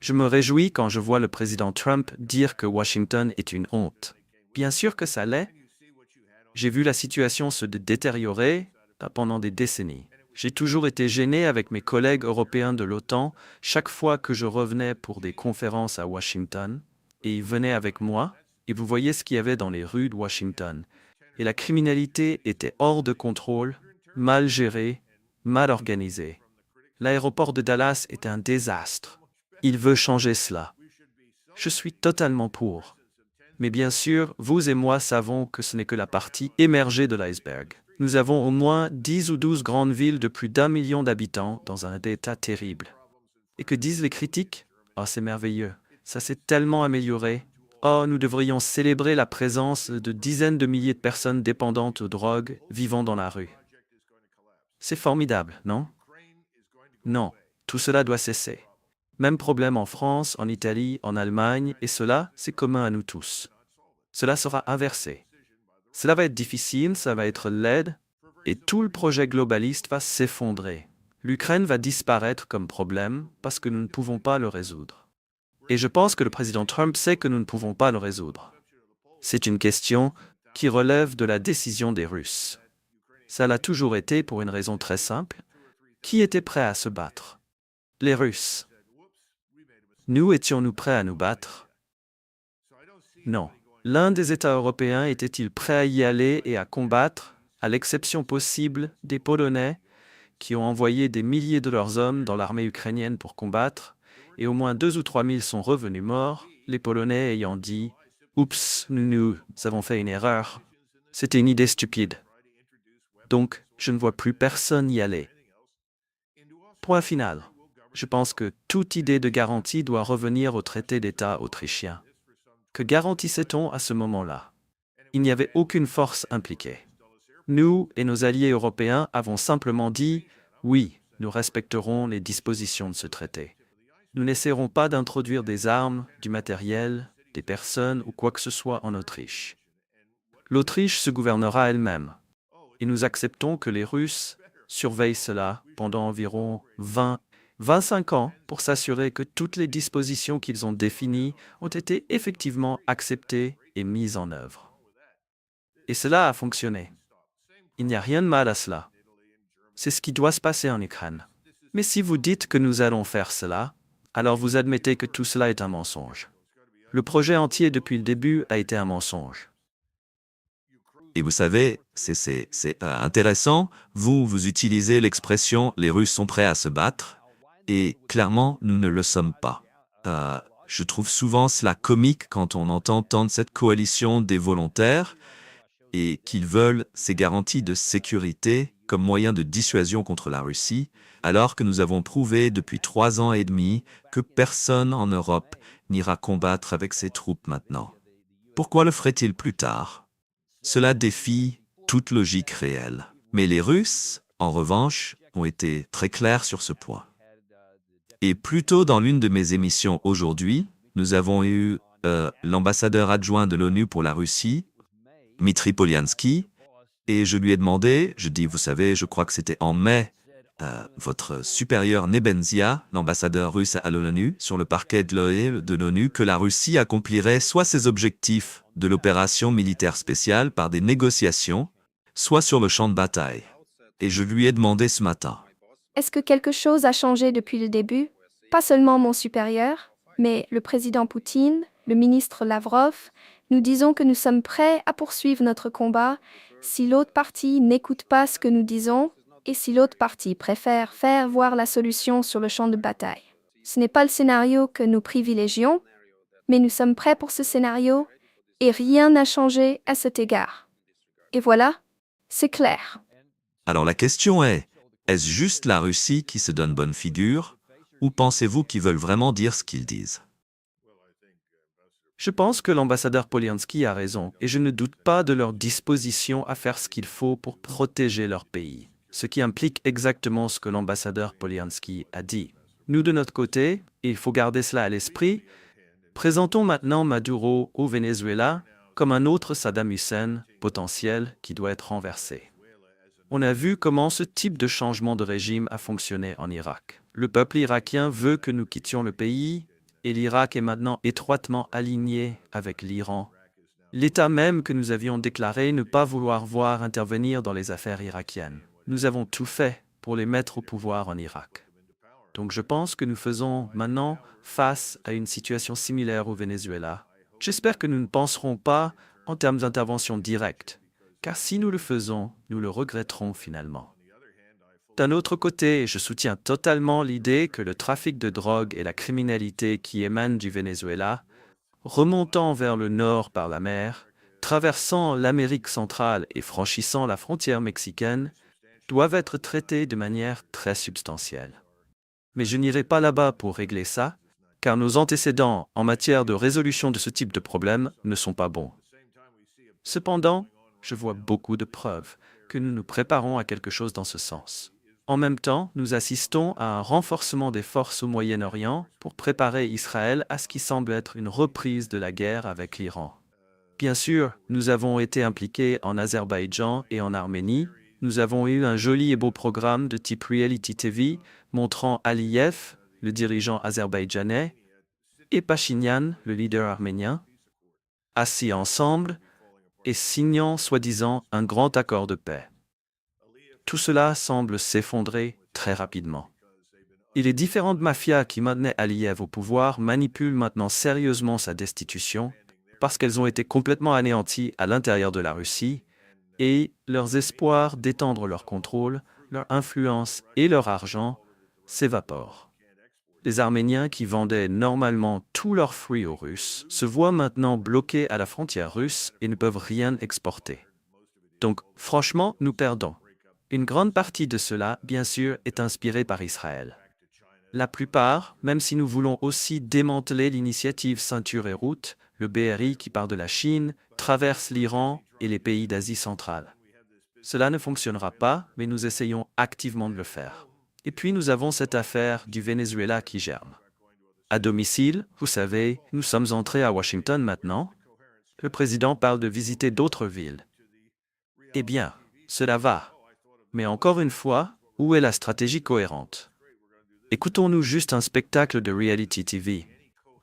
Je me réjouis quand je vois le président Trump dire que Washington est une honte. Bien sûr que ça l'est. J'ai vu la situation se détériorer pendant des décennies. J'ai toujours été gêné avec mes collègues européens de l'OTAN chaque fois que je revenais pour des conférences à Washington. Et ils venaient avec moi, et vous voyez ce qu'il y avait dans les rues de Washington. Et la criminalité était hors de contrôle, mal gérée, mal organisée. L'aéroport de Dallas est un désastre. Il veut changer cela. Je suis totalement pour. Mais bien sûr, vous et moi savons que ce n'est que la partie émergée de l'iceberg. Nous avons au moins 10 ou 12 grandes villes de plus d'1 million d'habitants dans un état terrible. Et que disent les critiques? Oh, c'est merveilleux. Ça s'est tellement amélioré. Oh, nous devrions célébrer la présence de dizaines de milliers de personnes dépendantes aux drogues vivant dans la rue. C'est formidable, non? Non, tout cela doit cesser. Même problème en France, en Italie, en Allemagne, et cela, c'est commun à nous tous. Cela sera inversé. Cela va être difficile, ça va être laid, et tout le projet globaliste va s'effondrer. L'Ukraine va disparaître comme problème parce que nous ne pouvons pas le résoudre. Et je pense que le président Trump sait que nous ne pouvons pas le résoudre. C'est une question qui relève de la décision des Russes. Ça l'a toujours été pour une raison très simple. Qui était prêt à se battre? Les Russes. Nous étions-nous prêts à nous battre? Non. L'un des États européens était-il prêt à y aller et à combattre, à l'exception possible des Polonais, qui ont envoyé des milliers de leurs hommes dans l'armée ukrainienne pour combattre, et au moins 2 ou 3 000 sont revenus morts, les Polonais ayant dit « Oups, nous avons fait une erreur. C'était une idée stupide. » Donc, je ne vois plus personne y aller. Point final. Je pense que toute idée de garantie doit revenir au traité d'État autrichien. Que garantissait-on à ce moment-là? Il n'y avait aucune force impliquée. Nous et nos alliés européens avons simplement dit « Oui, nous respecterons les dispositions de ce traité. Nous n'essaierons pas d'introduire des armes, du matériel, des personnes ou quoi que ce soit en Autriche. L'Autriche se gouvernera elle-même. Et nous acceptons que les Russes surveillent cela pendant environ 25 ans pour s'assurer que toutes les dispositions qu'ils ont définies ont été effectivement acceptées et mises en œuvre. Et cela a fonctionné. Il n'y a rien de mal à cela. C'est ce qui doit se passer en Ukraine. Mais si vous dites que nous allons faire cela, alors vous admettez que tout cela est un mensonge. Le projet entier depuis le début a été un mensonge. Et vous savez, c'est intéressant, vous utilisez l'expression « les Russes sont prêts à se battre », et clairement, nous ne le sommes pas. Je trouve souvent cela comique quand on entend tant de cette coalition des volontaires et qu'ils veulent ces garanties de sécurité comme moyen de dissuasion contre la Russie, alors que nous avons prouvé depuis 3 ans et demi que personne en Europe n'ira combattre avec ses troupes maintenant. Pourquoi le ferait-il plus tard ? Cela défie toute logique réelle. Mais les Russes, en revanche, ont été très clairs sur ce point. Et plus tôt dans l'une de mes émissions aujourd'hui, nous avons eu l'ambassadeur adjoint de l'ONU pour la Russie, Dmitry Polyansky, et je lui ai demandé, je dis, vous savez, je crois que c'était en mai, votre supérieur Nebenzia, l'ambassadeur russe à l'ONU, sur le parquet de l'ONU, que la Russie accomplirait soit ses objectifs de l'opération militaire spéciale par des négociations, soit sur le champ de bataille. Et je lui ai demandé ce matin. Est-ce que quelque chose a changé depuis le début? Pas seulement mon supérieur, mais le président Poutine, le ministre Lavrov. Nous disons que nous sommes prêts à poursuivre notre combat si l'autre partie n'écoute pas ce que nous disons et si l'autre partie préfère faire voir la solution sur le champ de bataille. Ce n'est pas le scénario que nous privilégions, mais nous sommes prêts pour ce scénario et rien n'a changé à cet égard. Et voilà, c'est clair. Alors la question est, est-ce juste la Russie qui se donne bonne figure, ou pensez-vous qu'ils veulent vraiment dire ce qu'ils disent ? Je pense que l'ambassadeur Polyansky a raison, et je ne doute pas de leur disposition à faire ce qu'il faut pour protéger leur pays, ce qui implique exactement ce que l'ambassadeur Polyansky a dit. Nous, de notre côté, et il faut garder cela à l'esprit, présentons maintenant Maduro au Venezuela comme un autre Saddam Hussein potentiel qui doit être renversé. On a vu comment ce type de changement de régime a fonctionné en Irak. Le peuple irakien veut que nous quittions le pays, et l'Irak est maintenant étroitement aligné avec l'Iran. L'État même que nous avions déclaré ne pas vouloir voir intervenir dans les affaires irakiennes. Nous avons tout fait pour les mettre au pouvoir en Irak. Donc je pense que nous faisons maintenant face à une situation similaire au Venezuela. J'espère que nous ne penserons pas en termes d'intervention directe, car si nous le faisons, nous le regretterons finalement. D'un autre côté, je soutiens totalement l'idée que le trafic de drogue et la criminalité qui émanent du Venezuela, remontant vers le nord par la mer, traversant l'Amérique centrale et franchissant la frontière mexicaine, doivent être traités de manière très substantielle. Mais je n'irai pas là-bas pour régler ça, car nos antécédents en matière de résolution de ce type de problème ne sont pas bons. Cependant, je vois beaucoup de preuves que nous nous préparons à quelque chose dans ce sens. En même temps, nous assistons à un renforcement des forces au Moyen-Orient pour préparer Israël à ce qui semble être une reprise de la guerre avec l'Iran. Bien sûr, nous avons été impliqués en Azerbaïdjan et en Arménie. Nous avons eu un joli et beau programme de type Reality TV montrant Aliyev, le dirigeant azerbaïdjanais, et Pachinian, le leader arménien, assis ensemble et signant soi-disant un grand accord de paix. Tout cela semble s'effondrer très rapidement. Et les différentes mafias qui maintenaient Aliyev au pouvoir manipulent maintenant sérieusement sa destitution parce qu'elles ont été complètement anéanties à l'intérieur de la Russie et leurs espoirs d'étendre leur contrôle, leur influence et leur argent s'évaporent. Les Arméniens qui vendaient normalement tous leurs fruits aux Russes se voient maintenant bloqués à la frontière russe et ne peuvent rien exporter. Donc, franchement, nous perdons. Une grande partie de cela, bien sûr, est inspirée par Israël. La plupart, même si nous voulons aussi démanteler l'initiative Ceinture et Route, le BRI qui part de la Chine, traverse l'Iran et les pays d'Asie centrale. Cela ne fonctionnera pas, mais nous essayons activement de le faire. Et puis nous avons cette affaire du Venezuela qui germe. À domicile, vous savez, nous sommes entrés à Washington maintenant. Le président parle de visiter d'autres villes. Eh bien, Cela va. Mais encore une fois, où est la stratégie cohérente? Écoutons-nous juste un spectacle de reality TV.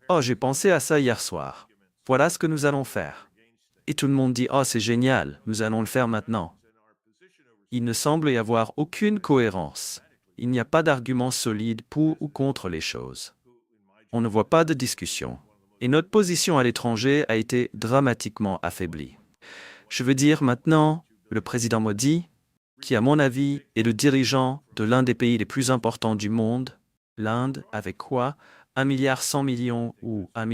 Oh, j'ai pensé à ça hier soir. Voilà ce que nous allons faire. Et tout le monde dit, oh, c'est génial, nous allons le faire maintenant. Il ne semble y avoir aucune cohérence. Il n'y a pas d'argument solide pour ou contre les choses. On ne voit pas de discussion. Et notre position à l'étranger a été dramatiquement affaiblie. Je veux dire maintenant, le président Modi, qui à mon avis est le dirigeant de l'un des pays les plus importants du monde, l'Inde, avec quoi 1,1 milliard ou 1,2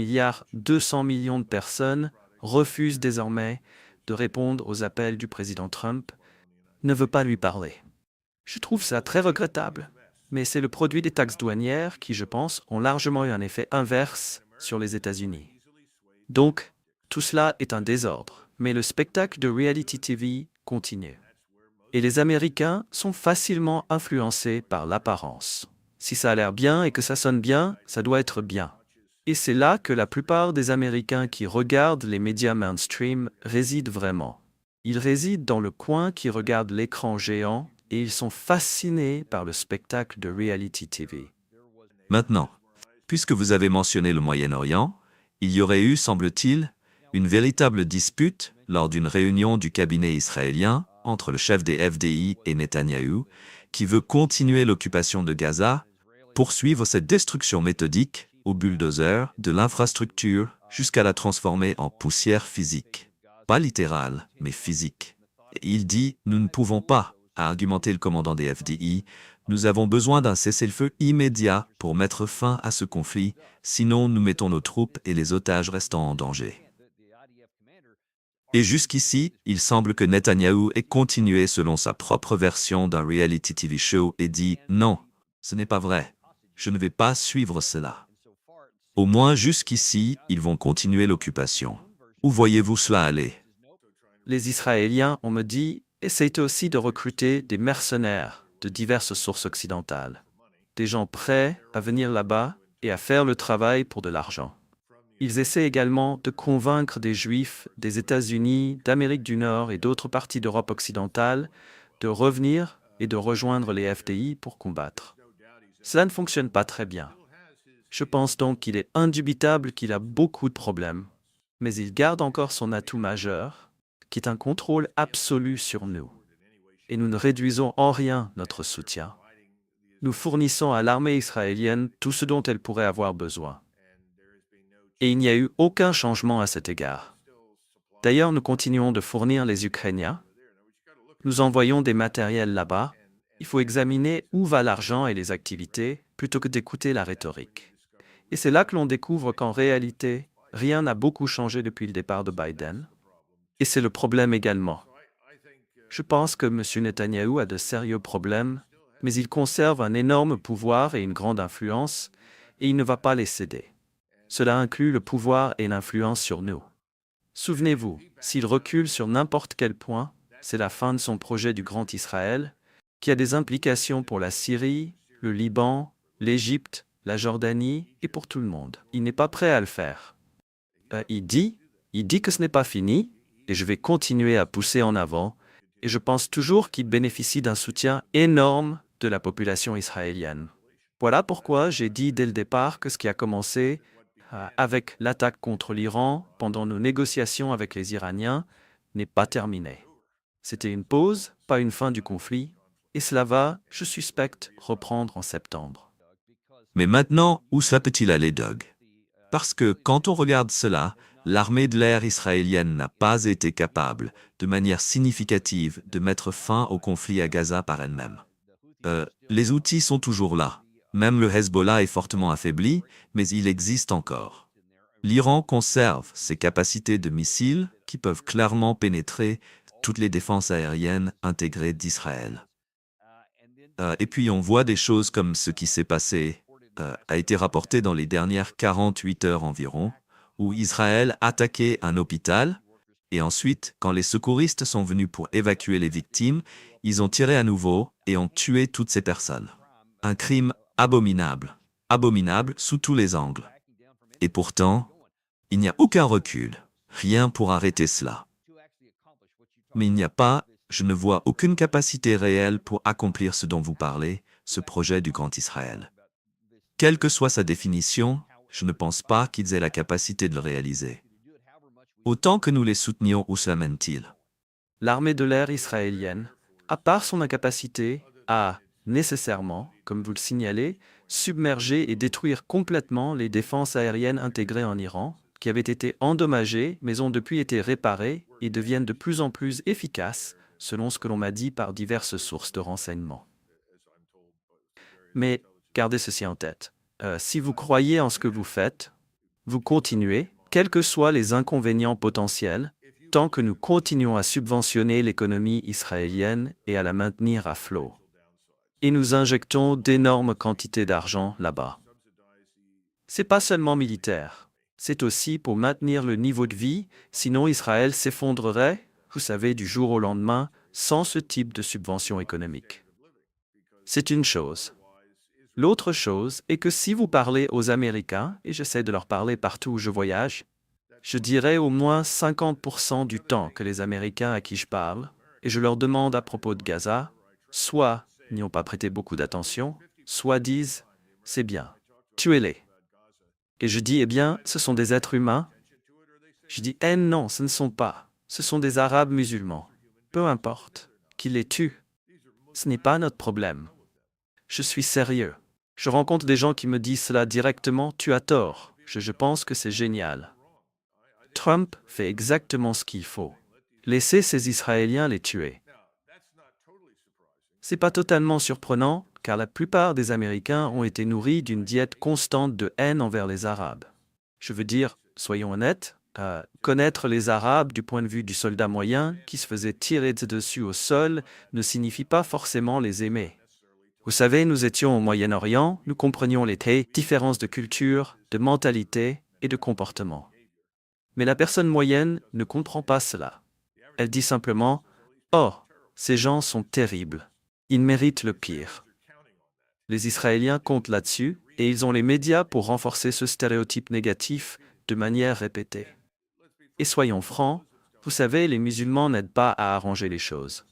milliard de personnes refusent désormais de répondre aux appels du président Trump, ne veut pas lui parler. Je trouve ça très regrettable, mais c'est le produit des taxes douanières qui, je pense, ont largement eu un effet inverse sur les États-Unis. Donc, tout cela est un désordre, mais le spectacle de reality TV continue. Et les Américains sont facilement influencés par l'apparence. Si ça a l'air bien et que ça sonne bien, ça doit être bien. Et c'est là que la plupart des Américains qui regardent les médias mainstream résident vraiment. Ils résident dans le coin qui regarde l'écran géant et ils sont fascinés par le spectacle de reality TV. Maintenant, puisque vous avez mentionné le Moyen-Orient, il y aurait eu, semble-t-il, une véritable dispute lors d'une réunion du cabinet israélien entre le chef des FDI et Netanyahou, qui veut continuer l'occupation de Gaza, poursuivre cette destruction méthodique au bulldozer de l'infrastructure jusqu'à la transformer en poussière physique. Pas littérale, mais physique. Et il dit « Nous ne pouvons pas », a argumenté le commandant des FDI, « Nous avons besoin d'un cessez-le-feu immédiat pour mettre fin à ce conflit, sinon nous mettons nos troupes et les otages restants en danger. » Et jusqu'ici, il semble que Netanyahou ait continué selon sa propre version d'un reality TV show et dit « Non, ce n'est pas vrai. Je ne vais pas suivre cela. » Au moins jusqu'ici, ils vont continuer l'occupation. Où voyez-vous cela aller? Les Israéliens, on me dit, essayent aussi de recruter des mercenaires de diverses sources occidentales. Des gens prêts à venir là-bas et à faire le travail pour de l'argent. Ils essaient également de convaincre des Juifs des États-Unis, d'Amérique du Nord et d'autres parties d'Europe occidentale de revenir et de rejoindre les FDI pour combattre. Cela ne fonctionne pas très bien. Je pense donc qu'il est indubitable qu'il a beaucoup de problèmes, mais il garde encore son atout majeur, qui est un contrôle absolu sur nous. Et nous ne réduisons en rien notre soutien. Nous fournissons à l'armée israélienne tout ce dont elle pourrait avoir besoin. Et il n'y a eu aucun changement à cet égard. D'ailleurs, nous continuons de fournir les Ukrainiens. Nous envoyons des matériels là-bas. Il faut examiner où va l'argent et les activités plutôt que d'écouter la rhétorique. Et c'est là que l'on découvre qu'en réalité, rien n'a beaucoup changé depuis le départ de Biden. Et c'est le problème également. Je pense que M. Netanyahou a de sérieux problèmes, mais il conserve un énorme pouvoir et une grande influence, et il ne va pas les céder. Cela inclut le pouvoir et l'influence sur nous. Souvenez-vous, s'il recule sur n'importe quel point, c'est la fin de son projet du Grand Israël, qui a des implications pour la Syrie, le Liban, l'Égypte, la Jordanie et pour tout le monde. Il n'est pas prêt à le faire. Il dit que ce n'est pas fini, et je vais continuer à pousser en avant, et je pense toujours qu'il bénéficie d'un soutien énorme de la population israélienne. Voilà pourquoi j'ai dit dès le départ que ce qui a commencé avec l'attaque contre l'Iran pendant nos négociations avec les Iraniens n'est pas terminé. C'était une pause, pas une fin du conflit, et cela va, je suspecte, reprendre en septembre. Mais maintenant, où ça peut-il aller, Doug? Parce que quand on regarde cela, l'armée de l'air israélienne n'a pas été capable, de manière significative, de mettre fin au conflit à Gaza par elle-même. Les outils sont toujours là. Même le Hezbollah est fortement affaibli, mais il existe encore. L'Iran conserve ses capacités de missiles qui peuvent clairement pénétrer toutes les défenses aériennes intégrées d'Israël. Et puis on voit des choses comme ce qui s'est passé, a été rapporté dans les dernières 48 heures environ, où Israël attaquait un hôpital, et ensuite, quand les secouristes sont venus pour évacuer les victimes, ils ont tiré à nouveau et ont tué toutes ces personnes. Un crime abominable, abominable sous tous les angles. Et pourtant, il n'y a aucun recul, rien pour arrêter cela. Mais il n'y a pas Je ne vois aucune capacité réelle pour accomplir ce dont vous parlez, ce projet du Grand Israël. Quelle que soit sa définition, je ne pense pas qu'ils aient la capacité de le réaliser. Autant que nous les soutenions, où cela mène-t-il? L'armée de l'air israélienne, à part son incapacité à, nécessairement, comme vous le signalez, submerger et détruire complètement les défenses aériennes intégrées en Iran, qui avaient été endommagées mais ont depuis été réparées et deviennent de plus en plus efficaces, selon ce que l'on m'a dit par diverses sources de renseignement. Mais gardez ceci en tête. Si vous croyez en ce que vous faites, vous continuez, quels que soient les inconvénients potentiels, tant que nous continuons à subventionner l'économie israélienne et à la maintenir à flot. Et nous injectons d'énormes quantités d'argent là-bas. C'est pas seulement militaire, c'est aussi pour maintenir le niveau de vie, sinon Israël s'effondrerait, vous savez, du jour au lendemain, sans ce type de subvention économique. C'est une chose. L'autre chose est que si vous parlez aux Américains, et j'essaie de leur parler partout où je voyage, je dirais au moins 50% du temps que les Américains à qui je parle, et je leur demande à propos de Gaza, soit n'y ont pas prêté beaucoup d'attention, soit disent « c'est bien, tuez-les ». Et je dis « eh bien, ce sont des êtres humains ». Je dis « eh non, ce ne sont pas, ce sont des Arabes musulmans. Peu importe, qu'ils les tuent. Ce n'est pas notre problème. Je suis sérieux. Je rencontre des gens qui me disent cela directement, tu as tort. Je pense que c'est génial. Trump fait exactement ce qu'il faut. Laissez ces Israéliens les tuer. C'est pas totalement surprenant, car la plupart des Américains ont été nourris d'une diète constante de haine envers les Arabes. Je veux dire, soyons honnêtes, connaître les Arabes du point de vue du soldat moyen qui se faisait tirer dessus au sol ne signifie pas forcément les aimer. Vous savez, nous étions au Moyen-Orient, nous comprenions les différences de culture, de mentalité et de comportement. Mais la personne moyenne ne comprend pas cela. Elle dit simplement « Oh, ces gens sont terribles. Ils méritent le pire. » Les Israéliens comptent là-dessus et ils ont les médias pour renforcer ce stéréotype négatif de manière répétée. Et soyons francs, vous savez, les musulmans n'aident pas à arranger les choses.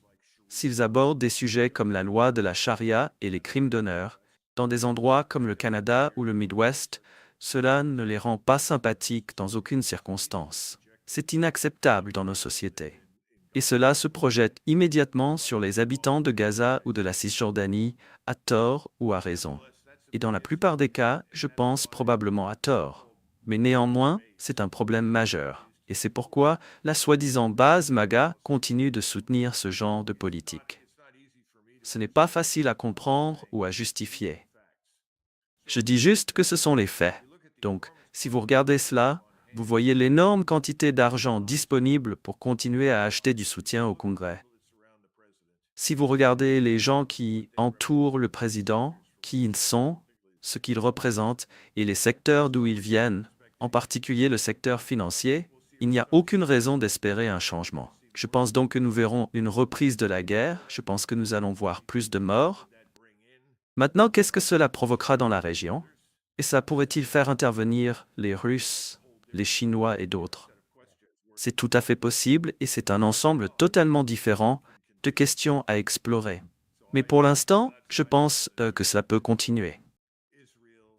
S'ils abordent des sujets comme la loi de la charia et les crimes d'honneur, dans des endroits comme le Canada ou le Midwest, cela ne les rend pas sympathiques dans aucune circonstance. C'est inacceptable dans nos sociétés. Et cela se projette immédiatement sur les habitants de Gaza ou de la Cisjordanie, à tort ou à raison. Et dans la plupart des cas, je pense probablement à tort. Mais néanmoins, c'est un problème majeur. Et c'est pourquoi la soi-disant base MAGA continue de soutenir ce genre de politique. Ce n'est pas facile à comprendre ou à justifier. Je dis juste que ce sont les faits. Donc, si vous regardez cela, vous voyez l'énorme quantité d'argent disponible pour continuer à acheter du soutien au Congrès. Si vous regardez les gens qui entourent le président, qui ils sont, ce qu'ils représentent et les secteurs d'où ils viennent, en particulier le secteur financier, il n'y a aucune raison d'espérer un changement. Je pense donc que nous verrons une reprise de la guerre, je pense que nous allons voir plus de morts. Maintenant, qu'est-ce que cela provoquera dans la région? Et ça pourrait-il faire intervenir les Russes, les Chinois et d'autres? C'est tout à fait possible et c'est un ensemble totalement différent de questions à explorer. Mais pour l'instant, je pense que cela peut continuer.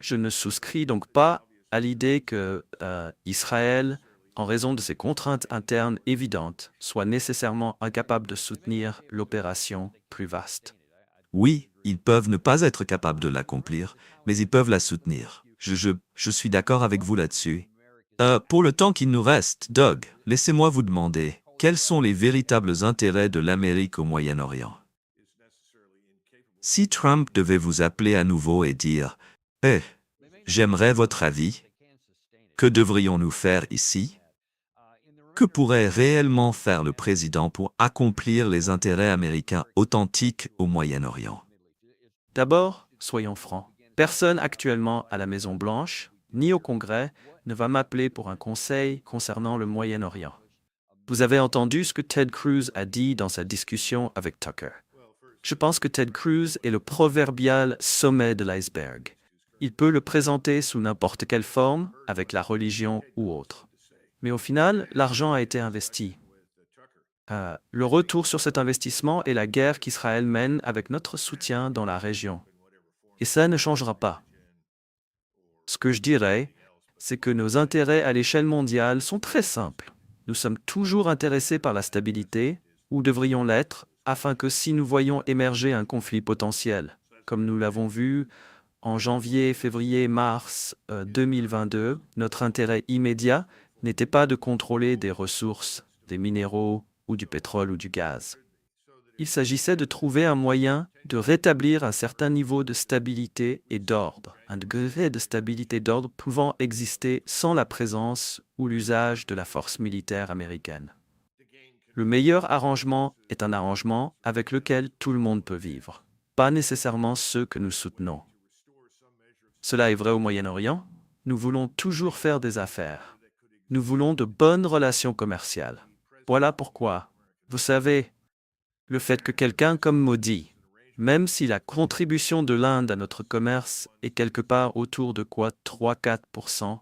Je ne souscris donc pas à l'idée que Israël, en raison de ses contraintes internes évidentes, soit nécessairement incapable de soutenir l'opération plus vaste. Oui, ils peuvent ne pas être capables de l'accomplir, mais ils peuvent la soutenir. Je suis d'accord avec vous là-dessus. Pour le temps qu'il nous reste, Doug, laissez-moi vous demander, quels sont les véritables intérêts de l'Amérique au Moyen-Orient? Si Trump devait vous appeler à nouveau et dire « Eh, j'aimerais votre avis. Que devrions-nous faire ici ?» Que pourrait réellement faire le président pour accomplir les intérêts américains authentiques au Moyen-Orient? D'abord, soyons francs, personne actuellement à la Maison-Blanche, ni au Congrès, ne va m'appeler pour un conseil concernant le Moyen-Orient. Vous avez entendu ce que Ted Cruz a dit dans sa discussion avec Tucker. Je pense que Ted Cruz est le proverbial sommet de l'iceberg. Il peut le présenter sous n'importe quelle forme, avec la religion ou autre. Mais au final, l'argent a été investi. Le retour sur cet investissement est la guerre qu'Israël mène avec notre soutien dans la région. Et ça ne changera pas. Ce que je dirais, c'est que nos intérêts à l'échelle mondiale sont très simples. Nous sommes toujours intéressés par la stabilité, ou devrions l'être, afin que si nous voyons émerger un conflit potentiel, comme nous l'avons vu en janvier, février, mars 2022, notre intérêt immédiat n'était pas de contrôler des ressources, des minéraux ou du pétrole ou du gaz. Il s'agissait de trouver un moyen de rétablir un certain niveau de stabilité et d'ordre, un degré de stabilité d'ordre pouvant exister sans la présence ou l'usage de la force militaire américaine. Le meilleur arrangement est un arrangement avec lequel tout le monde peut vivre, pas nécessairement ceux que nous soutenons. Cela est vrai au Moyen-Orient. Nous voulons toujours faire des affaires. Nous voulons de bonnes relations commerciales. Voilà pourquoi, vous savez, le fait que quelqu'un comme Modi, même si la contribution de l'Inde à notre commerce est quelque part autour de 3-4%,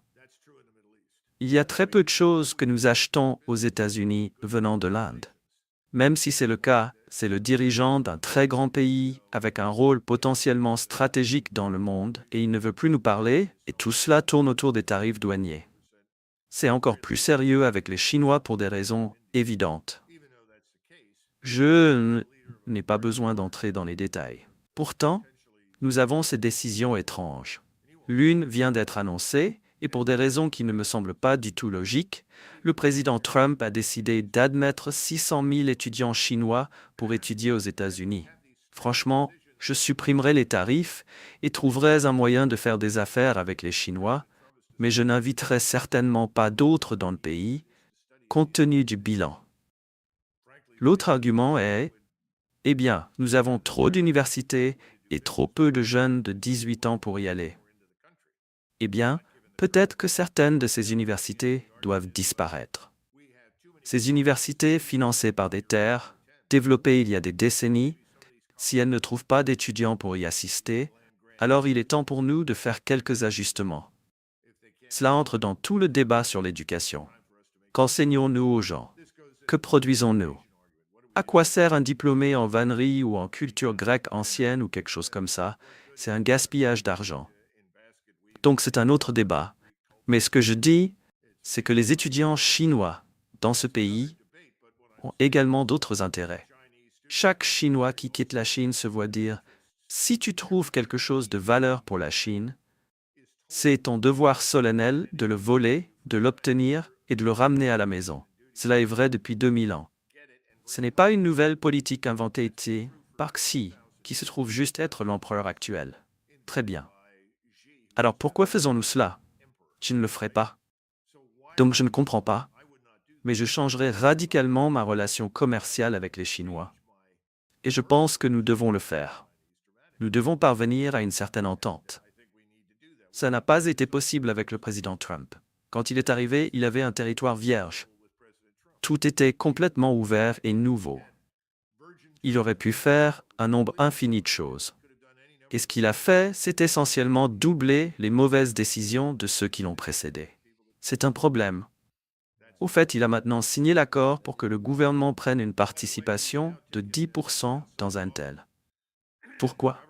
il y a très peu de choses que nous achetons aux États-Unis venant de l'Inde. Même si c'est le cas, c'est le dirigeant d'un très grand pays avec un rôle potentiellement stratégique dans le monde et il ne veut plus nous parler et tout cela tourne autour des tarifs douaniers. C'est encore plus sérieux avec les Chinois pour des raisons évidentes. Je n'ai pas besoin d'entrer dans les détails. Pourtant, nous avons ces décisions étranges. L'une vient d'être annoncée, et pour des raisons qui ne me semblent pas du tout logiques, le président Trump a décidé d'admettre 600 000 étudiants chinois pour étudier aux États-Unis. Franchement, je supprimerai les tarifs et trouverai un moyen de faire des affaires avec les Chinois, mais je n'inviterai certainement pas d'autres dans le pays, compte tenu du bilan. L'autre argument est, eh bien, nous avons trop d'universités et trop peu de jeunes de 18 ans pour y aller. Eh bien, peut-être que certaines de ces universités doivent disparaître. Ces universités financées par des terres, développées il y a des décennies, si elles ne trouvent pas d'étudiants pour y assister, alors il est temps pour nous de faire quelques ajustements. Cela entre dans tout le débat sur l'éducation. Qu'enseignons-nous aux gens? Que produisons-nous? À quoi sert un diplômé en vannerie ou en culture grecque ancienne ou quelque chose comme ça? C'est un gaspillage d'argent. Donc c'est un autre débat. Mais ce que je dis, c'est que les étudiants chinois dans ce pays ont également d'autres intérêts. Chaque Chinois qui quitte la Chine se voit dire « Si tu trouves quelque chose de valeur pour la Chine, c'est ton devoir solennel de le voler, de l'obtenir et de le ramener à la maison. » Cela est vrai depuis 2000 ans. Ce n'est pas une nouvelle politique inventée par Xi, qui se trouve juste être l'empereur actuel. Très bien. Alors pourquoi faisons-nous cela? Je ne le ferai pas. Donc je ne comprends pas. Mais je changerai radicalement ma relation commerciale avec les Chinois. Et je pense que nous devons le faire. Nous devons parvenir à une certaine entente. Ça n'a pas été possible avec le président Trump. Quand il est arrivé, il avait un territoire vierge. Tout était complètement ouvert et nouveau. Il aurait pu faire un nombre infini de choses. Et ce qu'il a fait, c'est essentiellement doubler les mauvaises décisions de ceux qui l'ont précédé. C'est un problème. Au fait, il a maintenant signé l'accord pour que le gouvernement prenne une participation de 10% dans Intel. Pourquoi?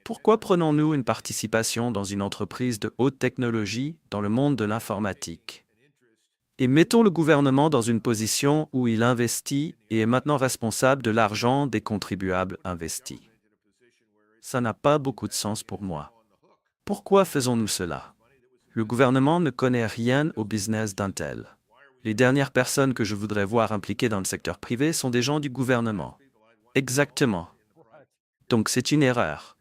Pourquoi prenons-nous une participation dans une entreprise de haute technologie dans le monde de l'informatique? Et mettons le gouvernement dans une position où il investit et est maintenant responsable de l'argent des contribuables investis. Ça n'a pas beaucoup de sens pour moi. Pourquoi faisons-nous cela? Le gouvernement ne connaît rien au business d'Intel. Les dernières personnes que je voudrais voir impliquées dans le secteur privé sont des gens du gouvernement. Exactement. Donc c'est une erreur.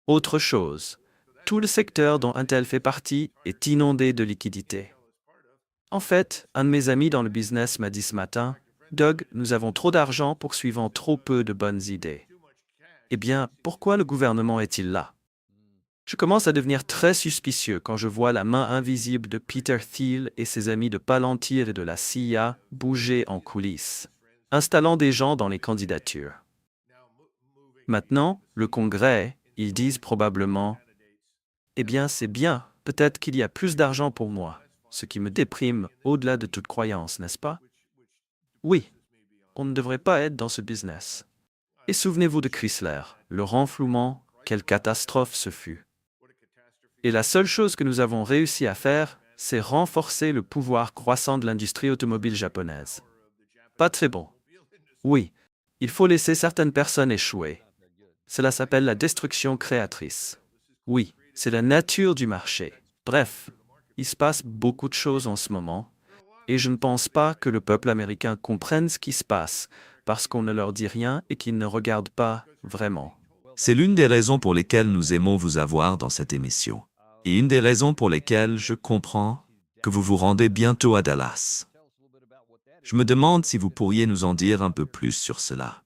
Autre chose, tout le secteur dont Intel fait partie est inondé de liquidités. En fait, un de mes amis dans le business m'a dit ce matin, « Doug, nous avons trop d'argent poursuivant trop peu de bonnes idées. » Eh bien, pourquoi le gouvernement est-il là? Je commence à devenir très suspicieux quand je vois la main invisible de Peter Thiel et ses amis de Palantir et de la CIA bouger en coulisses, installant des gens dans les candidatures. Maintenant, le Congrès, ils disent probablement « Eh bien, c'est bien, peut-être qu'il y a plus d'argent pour moi », ce qui me déprime au-delà de toute croyance, n'est-ce pas? Oui. On ne devrait pas être dans ce business. Et souvenez-vous de Chrysler, le renflouement, quelle catastrophe ce fut. Et la seule chose que nous avons réussi à faire, c'est renforcer le pouvoir croissant de l'industrie automobile japonaise. Pas très bon. Oui, il faut laisser certaines personnes échouer. Cela s'appelle la destruction créatrice. Oui, c'est la nature du marché. Bref, il se passe beaucoup de choses en ce moment, et je ne pense pas que le peuple américain comprenne ce qui se passe, parce qu'on ne leur dit rien et qu'ils ne regardent pas vraiment. C'est l'une des raisons pour lesquelles nous aimons vous avoir dans cette émission. Et une des raisons pour lesquelles je comprends que vous vous rendez bientôt à Dallas. Je me demande si vous pourriez nous en dire un peu plus sur cela.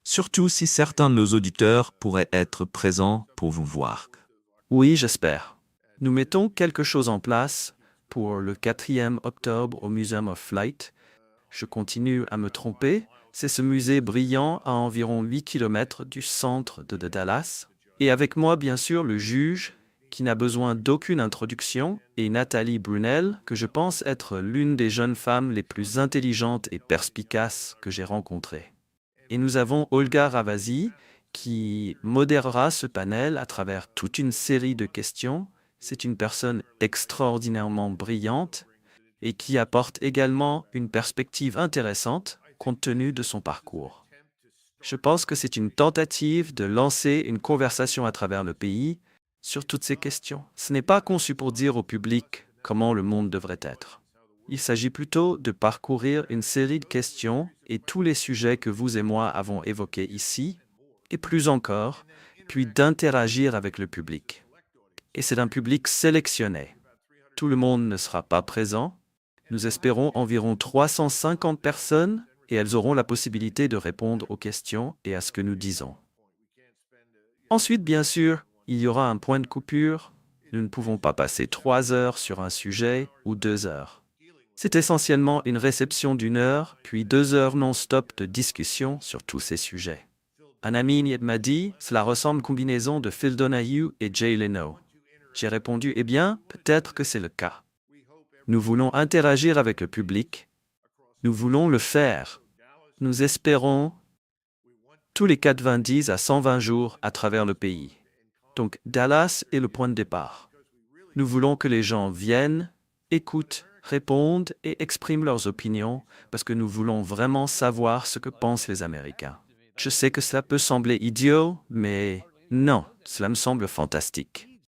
Surtout si certains de nos auditeurs pourraient être présents pour vous voir. Oui, j'espère. Nous mettons quelque chose en place pour le 4e octobre au Museum of Flight. Je continue à me tromper. C'est ce musée brillant à environ 8 km du centre de Dallas. Et avec moi, bien sûr, le juge, qui n'a besoin d'aucune introduction, et Nathalie Brunel, que je pense être l'une des jeunes femmes les plus intelligentes et perspicaces que j'ai rencontrées. Et nous avons Olga Ravasi, qui modérera ce panel à travers toute une série de questions. C'est une personne extraordinairement brillante et qui apporte également une perspective intéressante compte tenu de son parcours. Je pense que c'est une tentative de lancer une conversation à travers le pays sur toutes ces questions. Ce n'est pas conçu pour dire au public comment le monde devrait être. Il s'agit plutôt de parcourir une série de questions et tous les sujets que vous et moi avons évoqués ici, et plus encore, puis d'interagir avec le public. Et c'est un public sélectionné. Tout le monde ne sera pas présent. Nous espérons environ 350 personnes et elles auront la possibilité de répondre aux questions et à ce que nous disons. Ensuite, bien sûr, il y aura un point de coupure. Nous ne pouvons pas passer 3 heures sur un sujet ou 2 heures. C'est essentiellement une réception d'1 heure, puis 2 heures non-stop de discussion sur tous ces sujets. Un ami m'a dit, cela ressemble à une combinaison de Phil Donahue et Jay Leno. J'ai répondu, eh bien, peut-être que c'est le cas. Nous voulons interagir avec le public. Nous voulons le faire. Nous espérons tous les 90 à 120 jours à travers le pays. Donc, Dallas est le point de départ. Nous voulons que les gens viennent, écoutent, répondent et expriment leurs opinions parce que nous voulons vraiment savoir ce que pensent les Américains. Je sais que cela peut sembler idiot, mais non, cela me semble fantastique.